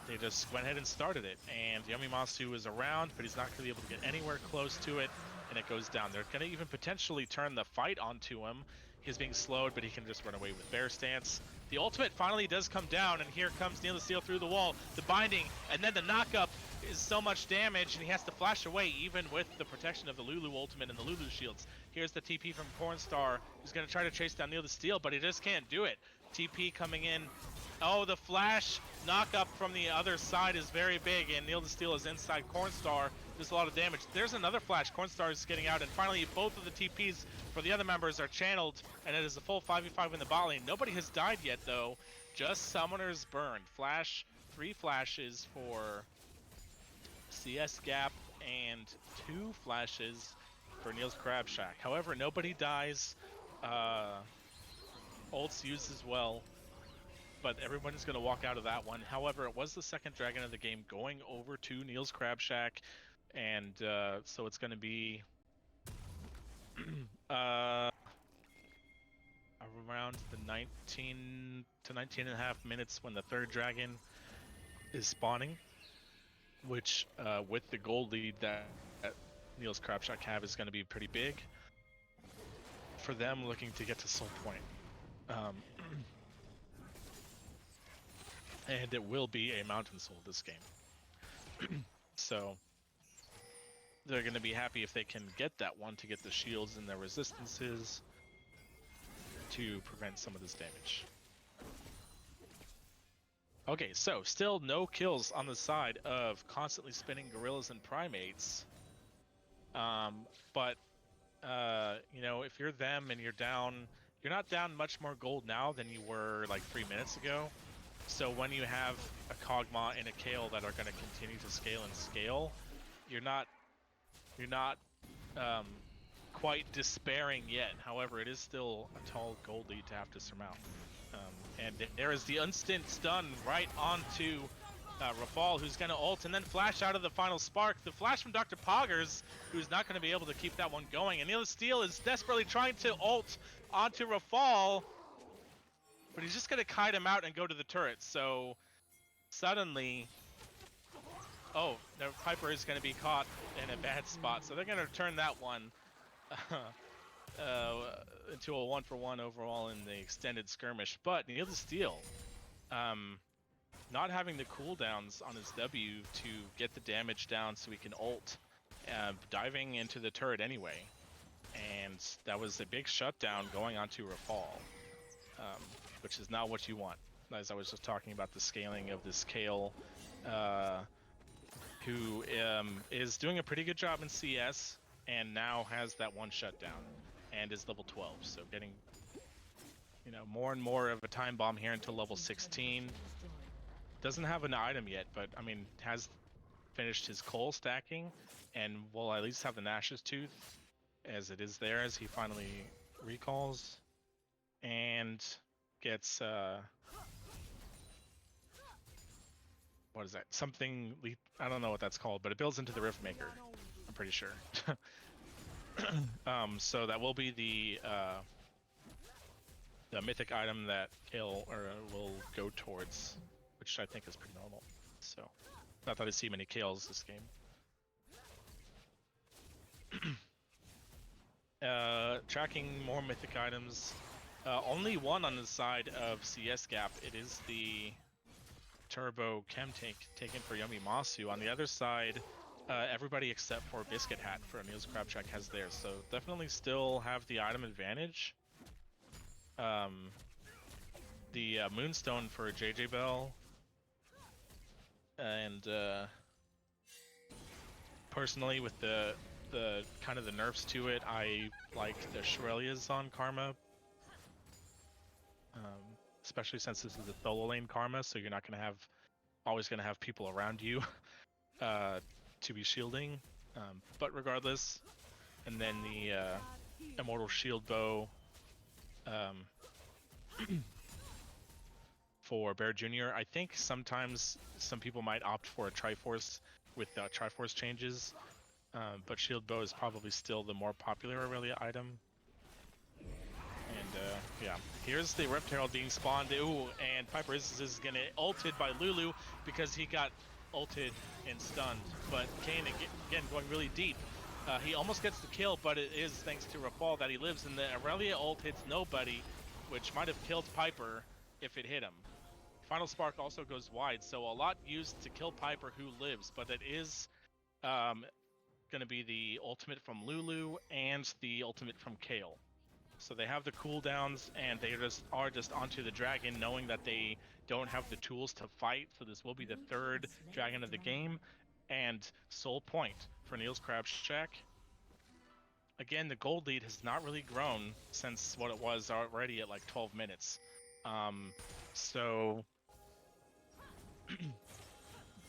they just went ahead and started it. And Yummy Masu is around, but he's not going to be able to get anywhere close to it, and it goes down. They're going to even potentially turn the fight onto him. He's being slowed, but he can just run away with Bear Stance. The ultimate finally does come down, and here comes Neil the Steel through the wall. The binding, and then the knockup is so much damage, and he has to flash away even with the protection of the Lulu ultimate and the Lulu shields. Here's the TP from Cornstar, who's going to try to chase down Neil the Steel, but he just can't do it. TP coming in. Oh, the flash knockup from the other side is very big, and Neil the Steel is inside Cornstar. Does a lot of damage. There's another flash. Cornstar is getting out, and finally both of the TPs for the other members are channeled, and it is a full 5v5 in the bot lane. Nobody has died yet, though. Just Summoner's Burn. Flash, 3 flashes for CS Gap, and 2 flashes for Neil's Crab Shack. However, nobody dies. Ults used as well, but everyone's going to walk out of that one. However, it was the second dragon of the game going over to Neil's Crab Shack, and so it's going to be around the 19 to 19 and a half minutes when the third dragon is spawning, which with the gold lead that Neil's Crab Shack have is going to be pretty big for them looking to get to Soul Point. And it will be a Mountain Soul this game. So they're going to be happy if they can get that one to get the shields and their resistances to prevent some of this damage. Okay, so still no kills on the side of constantly spinning Gorillas and Primates. But you know, if you're them and you're down, you're not down much more gold now than you were like 3 minutes ago. So when you have a Kog'Maw and a Kale that are going to continue to scale and scale, you're not quite despairing yet. However, it is still a tall gold lead to have to surmount. And there is the instant stun right onto Rafal, who's going to ult and then flash out of the final spark. The flash from Dr. Poggers, who's not going to be able to keep that one going. And Neil Steel is desperately trying to ult onto Rafal, but he's just going to kite him out and go to the turret. So suddenly, oh, the Piper is going to be caught in a bad spot. So they're going to turn that one into a 1-for-1 overall in the extended skirmish. But Neil the Steel, not having the cooldowns on his W to get the damage down so he can ult, diving into the turret anyway. And that was a big shutdown going onto Rafal, which is not what you want. As I was just talking about the scaling of this Kale, who is doing a pretty good job in CS and now has that one shutdown. and is level 12. So getting, you know, more and more of a time bomb here until level 16. Doesn't have an item yet, but I mean, has finished his coal stacking, and will at least have the Nash's Tooth, as it is there as he finally recalls, and gets what is that? Something I don't know what that's called, but it builds into the Rift Maker. I'm pretty sure. So that will be the mythic item that Kale will go towards, which I think is pretty normal. So, not that I see many Kales this game. Tracking more mythic items. Only one on the side of CS Gap. It is the Turbo Chem Tank taken for Yummy Masu. On the other side, everybody except for Biscuit Hat for Niels Crabtrack has theirs. So definitely still have the item advantage. The Moonstone for JJ Bell, and personally with the kind of the nerfs to it, I like the Shurelias on Karma, especially since this is a solo lane Karma, so you're not always gonna have people around you to be shielding. But regardless, and then the Immortal Shield Bow for Bear Jr. I think sometimes some people might opt for a Triforce with Triforce changes, but Shield Bow is probably still the more popular Aurelia item. And yeah, here's the Rift Herald being spawned. Ooh, and Piper is gonna ulted by Lulu because he got ulted and stunned. But Kane again going really deep. He almost gets the kill, but it is thanks to Rafal that he lives. And the Aurelia ult hits nobody, which might have killed Piper if it hit him. Final Spark also goes wide, so a lot used to kill Piper, who lives, but it is going to be the ultimate from Lulu and the ultimate from Kale. So they have the cooldowns, and they are just onto the dragon, knowing that they don't have the tools to fight. So this will be the third dragon of the game, and Soul Point for Niels Crabtrack. Again, the gold lead has not really grown since what it was already at like 12 minutes. So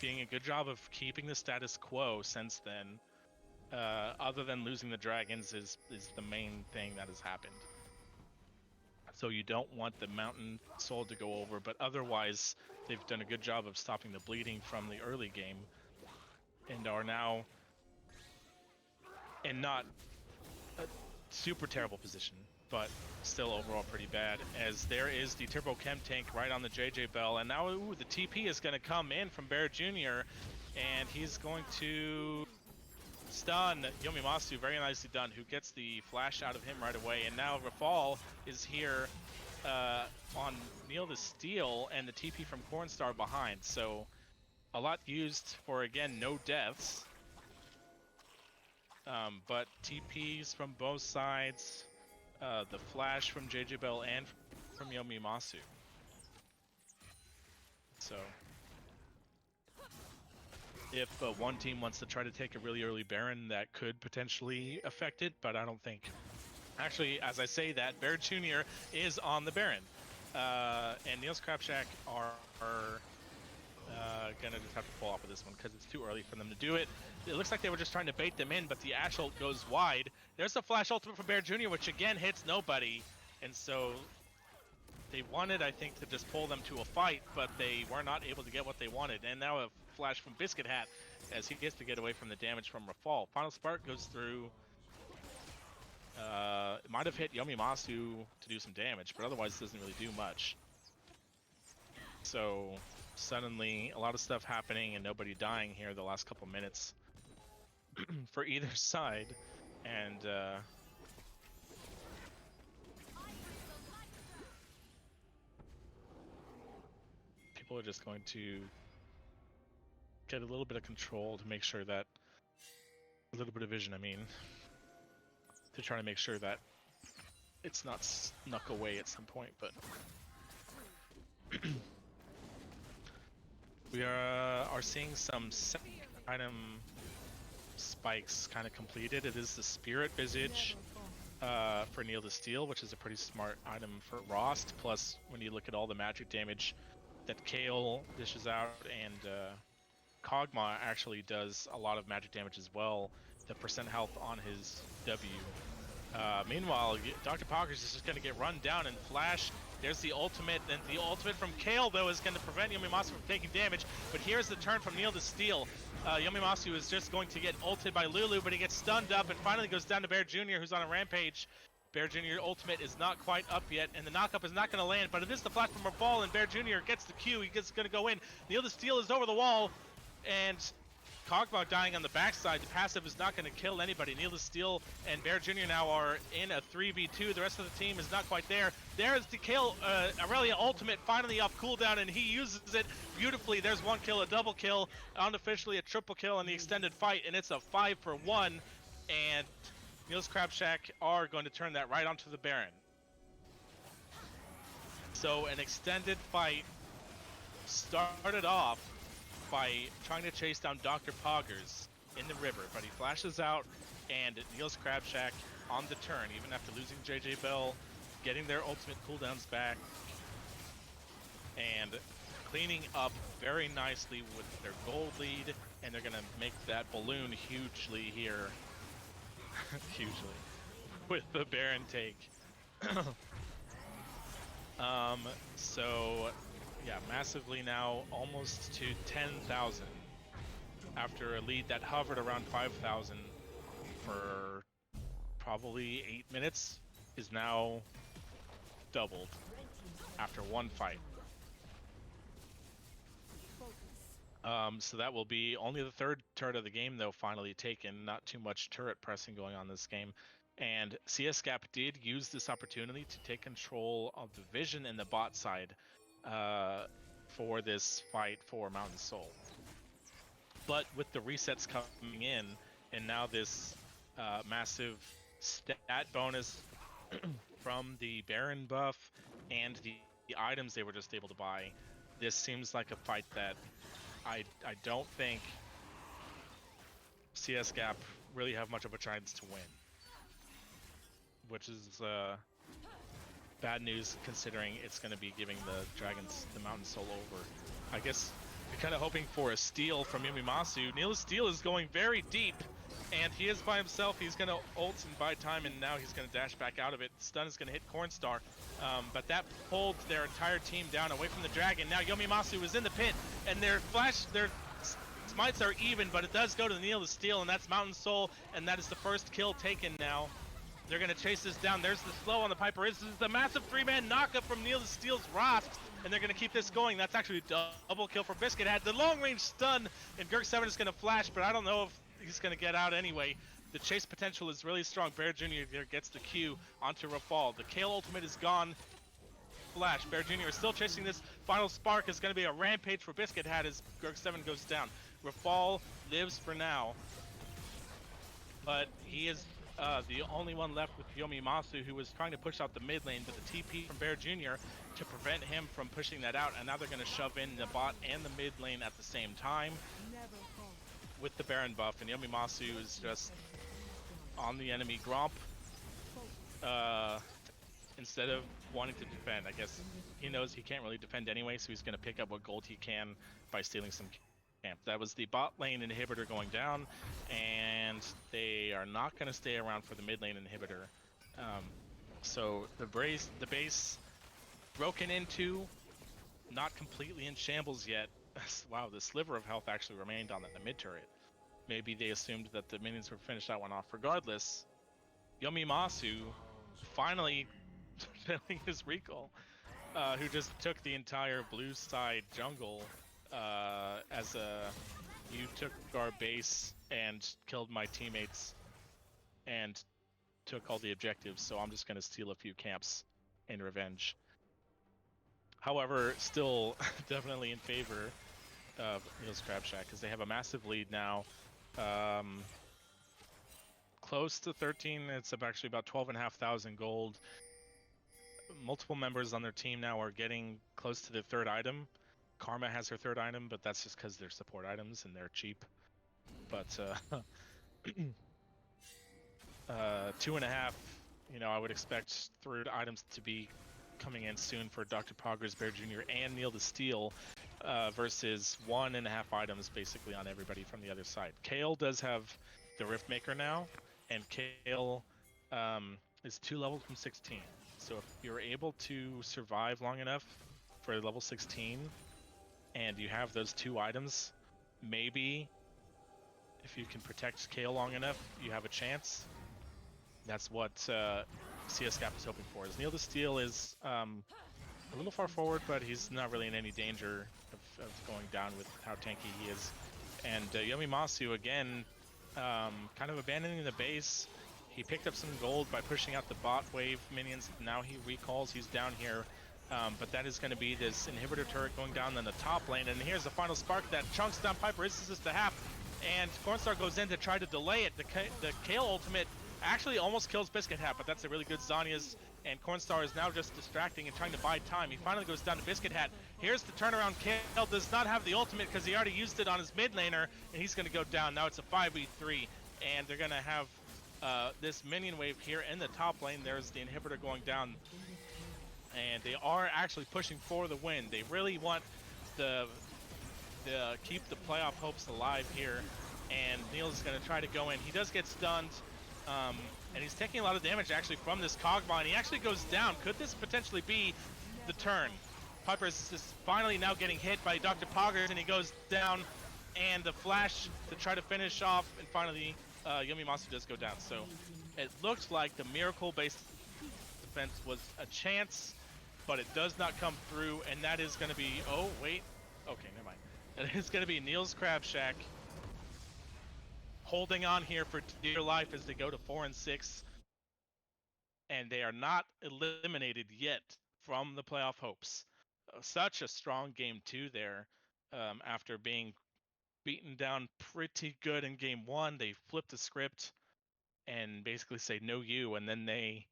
doing a good job of keeping the status quo since then, other than losing the dragons, is the main thing that has happened. So you don't want the Mountain Soul to go over, but otherwise they've done a good job of stopping the bleeding from the early game, and are now in not a super terrible position, but still overall pretty bad, as there is the Turbo Chem Tank right on the JJ Bell, and now ooh, the TP is going to come in from Bear Jr., and he's going to stun Yomimasu, very nicely done, who gets the flash out of him right away, and now Rafal is here on Neil the Steel, and the TP from Cornstar behind, so a lot used for, again, no deaths, but TPs from both sides, the flash from JJ Bell and from Yomimasu. So if one team wants to try to take a really early Baron, that could potentially affect it, but I don't think. Actually, as I say that, Bear Jr. is on the Baron. And Niels Crabtrack are gonna just have to pull off of this one because it's too early for them to do it. It looks like they were just trying to bait them in, but the Ash ult goes wide. There's the flash ultimate from Bear Jr., which again hits nobody. And so they wanted, I think, to just pull them to a fight, but they were not able to get what they wanted. And now a flash from Biscuit Hat as he gets to get away from the damage from Rafal. Final Spark goes through. It might have hit Yomimasu to do some damage, but otherwise it doesn't really do much. So suddenly a lot of stuff happening and nobody dying here the last couple minutes for either side. And people are just going to get a little bit of control to make sure that, a little bit of vision, I mean, to try to make sure that it's not snuck away at some point, but we are seeing some second item spikes kind of completed. It is the Spirit Visage for Kneel to Steel, which is a pretty smart item for Rost. Plus, when you look at all the magic damage that Kale dishes out, and Kog'Maw actually does a lot of magic damage as well. The percent health on his W. Meanwhile, Dr. Poggers is just going to get run down and flash. There's the ultimate, and the ultimate from Kale, though, is going to prevent Yomimasu from taking damage. But here's the turn from Kneel to Steel. Yomimasu is just going to get ulted by Lulu, but he gets stunned up and finally goes down to Bear Jr., who's on a rampage. Bear Jr. ultimate is not quite up yet, and the knockup is not going to land, but it is the platformer ball, and Bear Jr. gets the Q. He's going to go in. Kneel to Steel is over the wall, and Kog'Maw dying on the backside. The passive is not going to kill anybody. Kneel to Steel and Bear Jr. now are in a 3v2. The rest of the team is not quite there. There's the kill. Aurelia ultimate finally off cooldown, and he uses it beautifully. There's one kill, a double kill, unofficially a triple kill in the extended fight, and it's a 5-for-1. And Neil's Crab Shack are going to turn that right onto the Baron. So an extended fight started off by trying to chase down Dr. Poggers in the river, but he flashes out, and Neil's Crab Shack on the turn, even after losing JJ Bell, getting their ultimate cooldowns back, and cleaning up very nicely with their gold lead, and they're going to make that balloon hugely here. Hugely. With the Baron take. So yeah, massively now, almost to 10,000 after a lead that hovered around 5,000 for probably 8 minutes, is now doubled after one fight. So that will be only the third turret of the game, though, finally taken. Not too much turret pressing going on this game. And CSGAP did use this opportunity to take control of the vision in the bot side for this fight for Mountain Soul. But with the resets coming in, and now this massive stat bonus from the Baron buff and the items they were just able to buy, this seems like a fight that I don't think CSGAP really have much of a chance to win. Which is bad news, considering it's going to be giving the Dragons the Mountain Soul over. I guess you're kind of hoping for a steal from Yomimasu. Neil's Steel is going very deep, and he is by himself. He's going to ult and buy time, and now he's going to dash back out of it. Stun is going to hit Cornstar, but that pulled their entire team down away from the Dragon. Now Yomimasu is in the pit, and their smites are even, but it does go to Neil to Steel, and that's Mountain Soul, and that is the first kill taken now. They're going to chase this down. There's the slow on the Piper. This is the massive 3-man knockup from Neil to Steel's Rost, and they're going to keep this going. That's actually a double kill for Biscuit. Had the long-range stun, and Gurk7 is going to flash, but I don't know if he's going to get out anyway. The chase potential is really strong. Bear Jr. gets the Q onto Rafal. The Kale ultimate is gone. Flash. Bear Jr. is still chasing this. Final spark is going to be a rampage for Biscuit Hat as Gurk7 goes down. Rafal lives for now, but he is the only one left with Yomimasu, who was trying to push out the mid lane, but the TP from Bear Jr. to prevent him from pushing that out, and now they're going to shove in the bot and the mid lane at the same time with the Baron buff, and Yomimasu is just on the enemy Gromp instead of wanting to defend. I guess he knows he can't really defend anyway, so he's going to pick up what gold he can by stealing some camp. That was the bot lane inhibitor going down, and they are not going to stay around for the mid lane inhibitor. So the base broken into, not completely in shambles yet. Wow, the sliver of health actually remained on the mid turret. Maybe they assumed that the minions would finish that one off. Regardless, Yomimasu finally failing his recall, who just took the entire blue side jungle as you took our base and killed my teammates and took all the objectives, so I'm just going to steal a few camps in revenge. However, still definitely in favor of Neil's Crab Shack, because they have a massive lead now. Close to 13, it's actually about 12,500 gold. Multiple members on their team now are getting close to the third item. Karma has her third item, but that's just because they're support items and they're cheap. But 2.5 I would expect third items to be coming in soon for Dr. Poggers, Bear Jr., and Neil the Steel, versus 1.5 items basically on everybody from the other side. Kale does have the Rift Maker now, and Kale is 2 levels from 16. So if you're able to survive long enough for level 16, and you have those 2 items, maybe if you can protect Kale long enough, you have a chance. That's what CS Gap is hoping for. As Neil the Steel is a little far forward, but he's not really in any danger of going down with how tanky he is. And Yomimasu, again, kind of abandoning the base. He picked up some gold by pushing out the bot wave minions. Now he recalls, he's down here. But that is going to be this inhibitor turret going down in the top lane. And here's the final spark that chunks down Piper, resistance to half. And Cornstar goes in to try to delay it. The Kale ultimate actually almost kills Biscuit Hat, but that's a really good Zhonya's. And Cornstar is now just distracting and trying to buy time. He finally goes down to Biscuit Hat. Here's the turnaround. Kale does not have the ultimate because he already used it on his mid laner, and he's going to go down. Now it's a 5v3, and they're going to have this minion wave here in the top lane. There's the inhibitor going down, and they are actually pushing for the win. They really want the keep the playoff hopes alive here, and Neil's going to try to go in. He does get stunned, and he's taking a lot of damage actually from this Cogma, and he actually goes down. Could this potentially be the turn? Piper is finally now getting hit by Dr. Poggers, and he goes down, and the flash to try to finish off, and finally Yomimasu does go down. So it looks like the miracle-based defense was a chance, but it does not come through, and that is going to be, oh wait, okay, never mind. That is going to be Neil's Crab Shack holding on here for dear life as they go to 4 and 6, and they are not eliminated yet from the playoff hopes. Such a strong game 2 there. After being beaten down pretty good in game 1, they flipped the script and basically say no you, and then they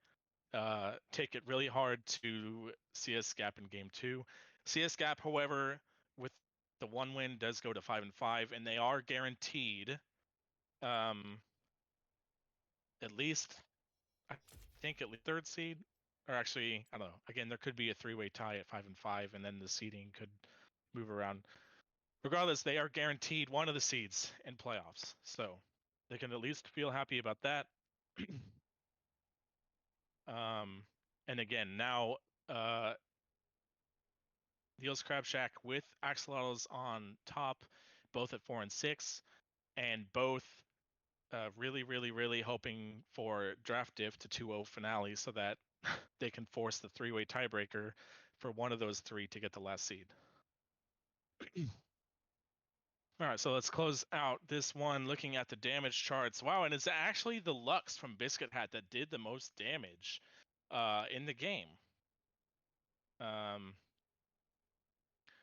take it really hard to CS Gap in game 2. CS Gap, however, with the 1 win, does go to 5 and 5, and they are guaranteed at least, I think, at least 3rd seed, or actually, I don't know. Again, there could be a 3-way tie at 5 and 5, and then the seeding could move around. Regardless, they are guaranteed one of the seeds in playoffs, so they can at least feel happy about that. And again, now Neil's Crab Shack with Axolotls on top, both at 4 and 6, and both really hoping for draft diff to 2-0 finale so that they can force the 3-way tiebreaker for one of those 3 to get the last seed. All right, so let's close out this one looking at the damage charts. Wow, and it's actually the Lux from Biscuit Hat that did the most damage in the game.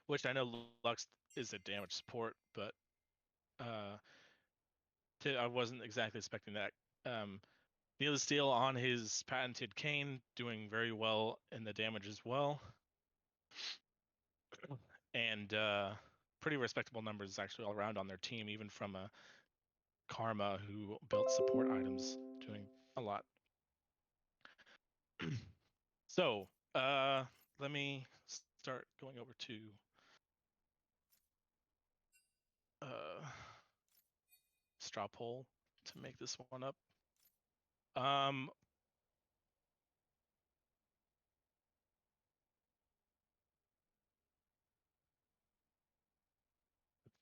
Which I know Lux is a damage support, but I wasn't exactly expecting that. Neil the Steel on his patented cane, doing very well in the damage as well. And pretty respectable numbers actually all around on their team, even from a Karma who built support items, doing a lot. So let me start going over to straw poll to make this one up. Let's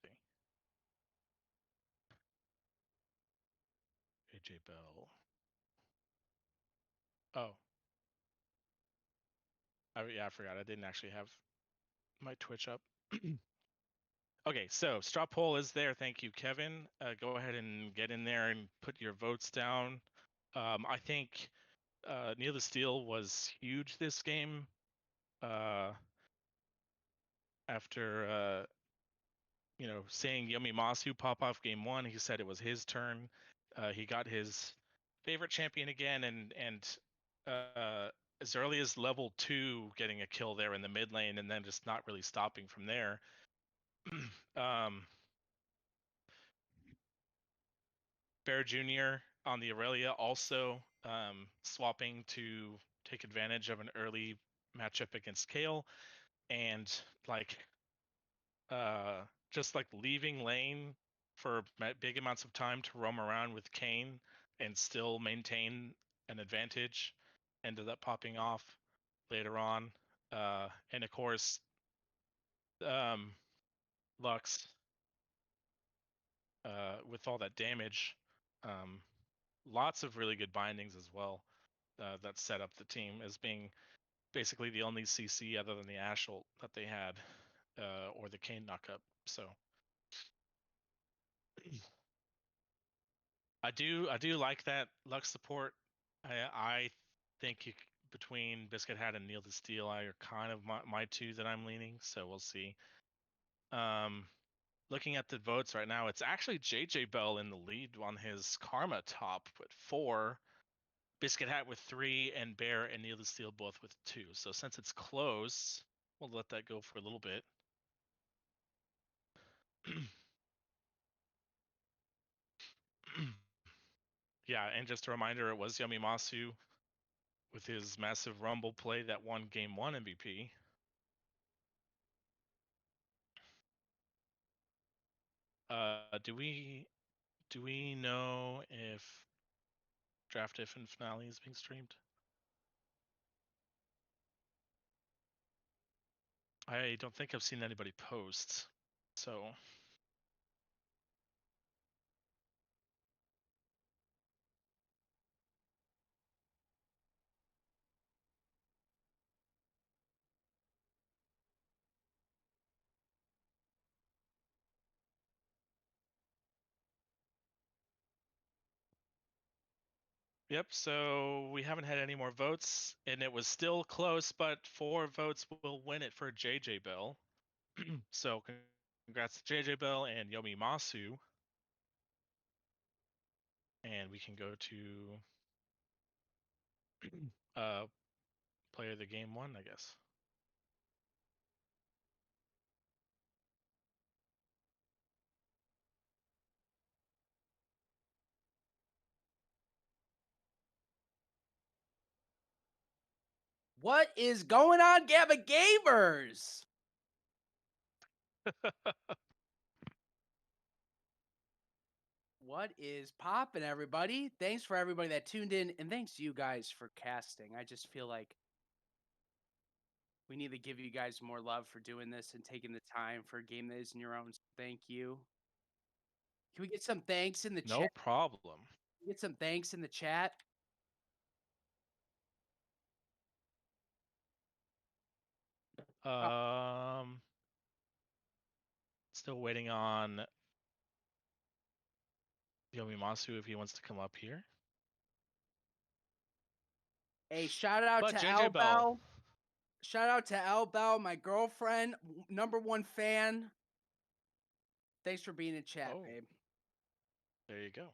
see. AJ Bell. Oh. Yeah, I forgot. I didn't actually have my Twitch up. Okay, so straw poll is there. Thank you, Kevin. Go ahead and get in there and put your votes down. I think Neil the Steel was huge this game. After seeing Yomimasu pop off game 1, he said it was his turn. He got his favorite champion again, and as early as level 2, getting a kill there in the mid lane, and then just not really stopping from there. Bear Jr. on the Aurelia, also swapping to take advantage of an early matchup against Kale, and like just like leaving lane for big amounts of time to roam around with Kane and still maintain an advantage ended up popping off later on. And of course, um, Lux, with all that damage, lots of really good bindings as well that set up the team as being basically the only CC other than the Ash ult that they had, or the Kane knockup. So I do like that Lux support. I think between Biscuit Hat and Kneel to Steel are kind of my two that I'm leaning. So we'll see. Looking at the votes right now, it's actually JJ Bell in the lead on his Karma top with 4, Biscuit Hat with 3, and Bear and Kneel to Steel both with 2. So since it's close, we'll let that go for a little bit. Yeah, and just a reminder, it was Yomimasu with his massive Rumble play that won Game 1 MVP. Do we know if Draft If and Finale is being streamed? I don't think I've seen anybody post, so yep. So we haven't had any more votes, and it was still close, but 4 votes will win it for JJ Bell. So congrats to JJ Bell and Yomimasu. And we can go to player of the game 1, I guess. What is going on, Gamma Gamers? What is poppin', everybody? Thanks for everybody that tuned in, and thanks to you guys for casting. I just feel like we need to give you guys more love for doing this and taking the time for a game that isn't your own. So thank you. Can we get some thanks in the No chat? problem. Get some thanks in the chat. Still waiting on Yomimasu if he wants to come up here. Hey, shout out But to JJ Bell. Albel. Shout out to Albel, my girlfriend, #1 fan. Thanks for being in chat, babe. There you go.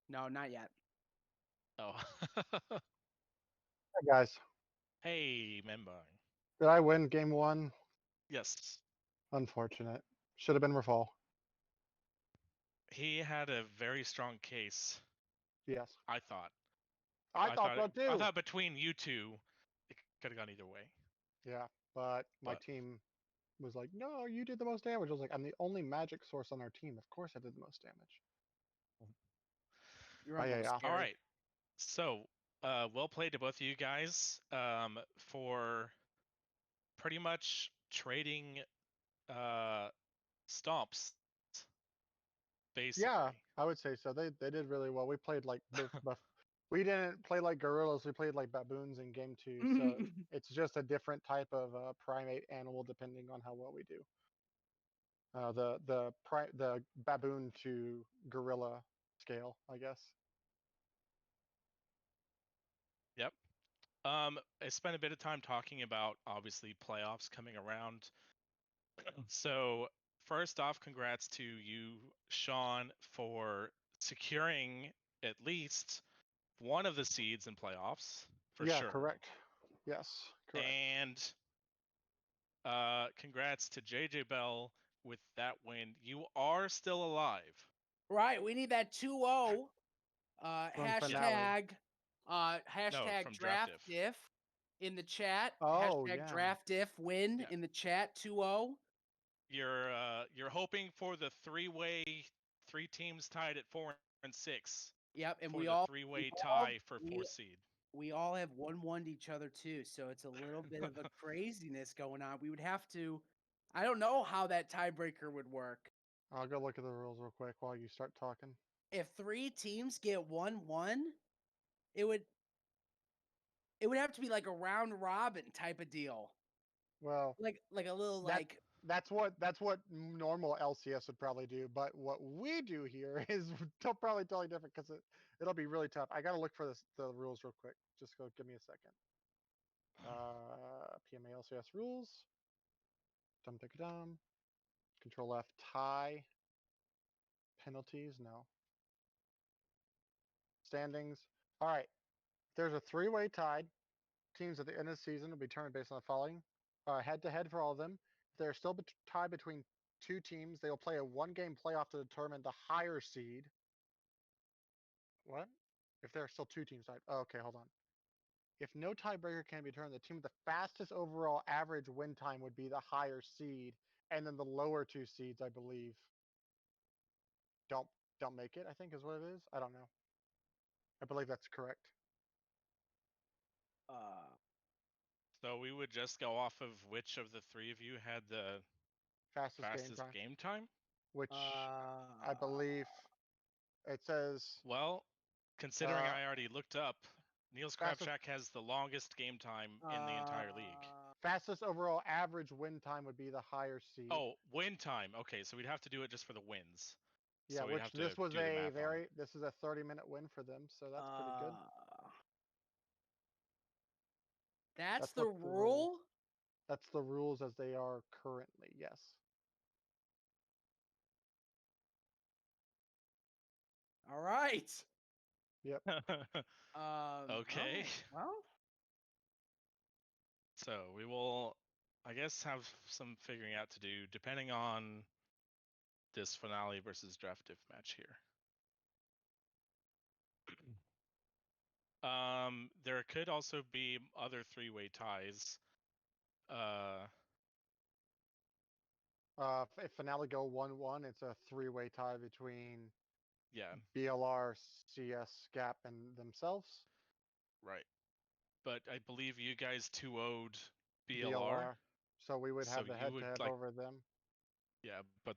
No, not yet. Oh. Hey guys, Hey, member. did I win game 1? Yes. Unfortunate. Should have been Rafal. He had a very strong case, Yes. I thought. I thought so too. I thought between you two, it could have gone either way. Yeah, but my team was like, no, you did the most damage. I was like, I'm the only magic source on our team. Of course I did the most damage. You're almost yeah. scary. All right. So, well played to both of you guys for pretty much trading stomps, basically. Yeah, I would say so. They did really well. We played like we didn't play like gorillas. We played like baboons in game 2. So it's just a different type of primate animal depending on how well we do. The baboon to gorilla scale, I guess. Yep. I spent a bit of time talking about obviously playoffs coming around. So first off, congrats to you, Sean, for securing at least one of the seeds in playoffs for Yeah, sure. correct. Yes, correct. And congrats to JJ Bell with that win. You are still alive. Right, we need that 2-0. From finale. Hashtag from draft draft diff in the chat. Oh, Hashtag yeah. draft diff win Yeah. in the chat 2-0. You're hoping for the three teams tied at 4 and 6 Yep, and for we the all three-way all- tie for we- 4th seed. we all have 1-1 each other too, so it's a little bit of a craziness going on. We would have to. I don't know how that tiebreaker would work. I'll go look at the rules real quick while you start talking. If 3 teams get 1-1, it would have to be like a round robin type of deal. Well, Like a little that like that's what normal LCS would probably do. But what we do here is probably totally different because it'll be really tough. I gotta look for the rules real quick. Just go give me a second. PMA LCS rules. Dum dum dum. Control F tie. Penalties, no. Standings. All right. There's a three-way tied. Teams at the end of the season will be determined based on the following: head-to-head for all of them. If they're still tied between two teams, they will play a one-game playoff to determine the higher seed. What? If there are still two teams tied. Oh, okay, hold on. If no tiebreaker can be determined, the team with the fastest overall average win time would be the higher seed, and then the lower two seeds, I believe, don't make it. I think is what it is. I don't know. I believe that's correct. So we would just go off of which of the three of you had the fastest game time? Which I believe it says Well, considering Uh, I already looked up, Niels fastest Krabshack has the longest game time in the entire league. fastest overall average win time would be the higher seed. Oh, win time. Okay, so we'd have to do it just for the wins. Yeah, So we'd which have to this was do the math on it. this is a 30-minute win for them, so that's pretty good. That's the what the rules. rule? That's the rules as they are currently. Yes. All right. Yep. Okay. Well, So we will, I guess, have some figuring out to do depending on this finale versus draft diff match here. There could also be other three-way ties. If finale go 1-1, it's a three-way tie between Yeah, BLR, CS, SCAP, and themselves. right. But I believe you guys 2-0'd BLR. BLR. So we would So have the you would head-to-head like, over them. yeah, but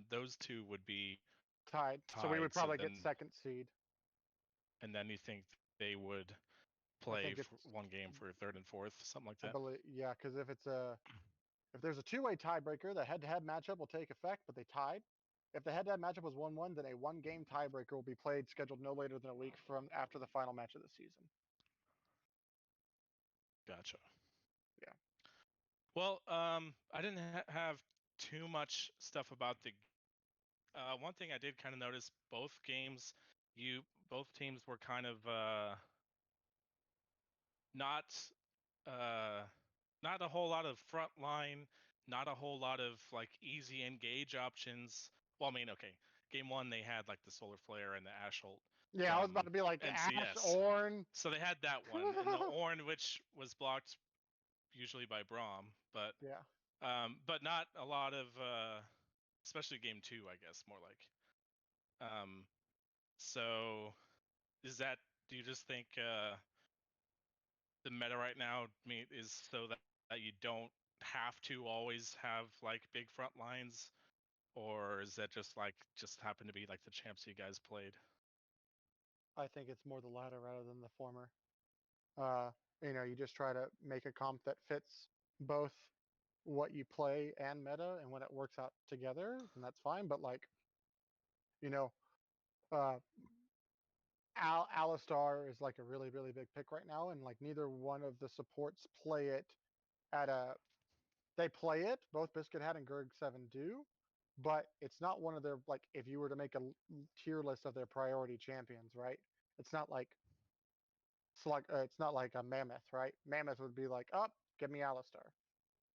those two would be Tied. So we would so probably then, get second seed. and then you think they would I play think it's one game for third and fourth, something like I that. believe, yeah, because if there's a two-way tiebreaker, the head-to-head matchup will take effect, but they tied. If the head-to-head matchup was 1-1, then a one-game tiebreaker will be played scheduled no later than a week from after the final match of the season. Gotcha. Yeah. Well, I didn't have too much stuff about the. One thing I did kind of notice, both teams were kind of not not a whole lot of front line, not a whole lot of like easy engage options. Well, I mean, okay, game one they had like the solar flare and the Asholt. Yeah, I was about to be like Ash, NCS. Ornn. So they had that one, and the Ornn, which was blocked usually by Braum, but Yeah. but not a lot of, especially game two, I guess, more like. So do you just think the meta right now is so that you don't have to always have like big front lines, or is that just happen to be like the champs you guys played? I think it's more the latter rather than the former. You just try to make a comp that fits both what you play and meta, and when it works out together, then that's fine. But like, you know, uh, Alistar is like a really, really big pick right now, and like neither one of the supports play it at a. They play it, both Biscuit Hat and Gerg 7 do, but it's not one of their like. If you were to make a tier list of their priority champions, right? It's not like it's not like a Mammoth, right? Mammoth would be like, oh, give me Alistar.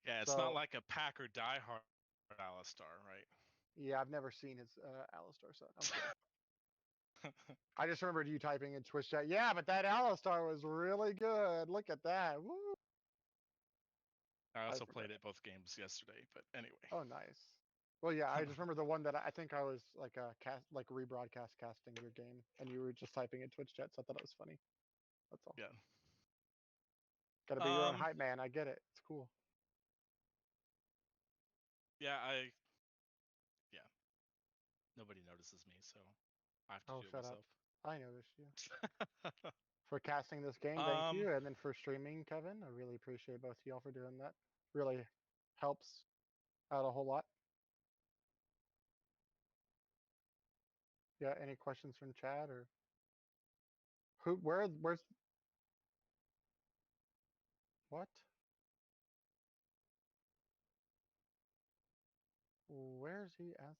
Yeah, it's not So like a pack or diehard Alistar, right? yeah, I've never seen his Alistar set. I'm kidding. I just remembered you typing in Twitch chat. Yeah, but that Alistar was really good. Look at that. Woo. I also forgot played that. it both games yesterday, but anyway. Oh, nice. Well, yeah, I just remember the one that I think I was like like rebroadcast casting your game, and you were just typing in Twitch chat, so I thought it was funny. That's all. Yeah. Got to be your own hype man. I get it. It's cool. Yeah, yeah. Nobody notices me, so I have to Oh, do it shut up. myself. I noticed you. For casting this game, thank you, and then for streaming, Kevin. I really appreciate both of y'all for doing that. Really helps out a whole lot. Yeah, any questions from chat or where's what? Where's he at?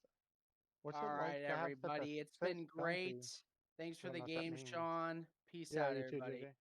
What's All it like right, to have such a everybody. It's thick been donkey? great. Thanks for Don't the know what that game, means. Sean. Peace Yeah, out, you too, everybody. JJ.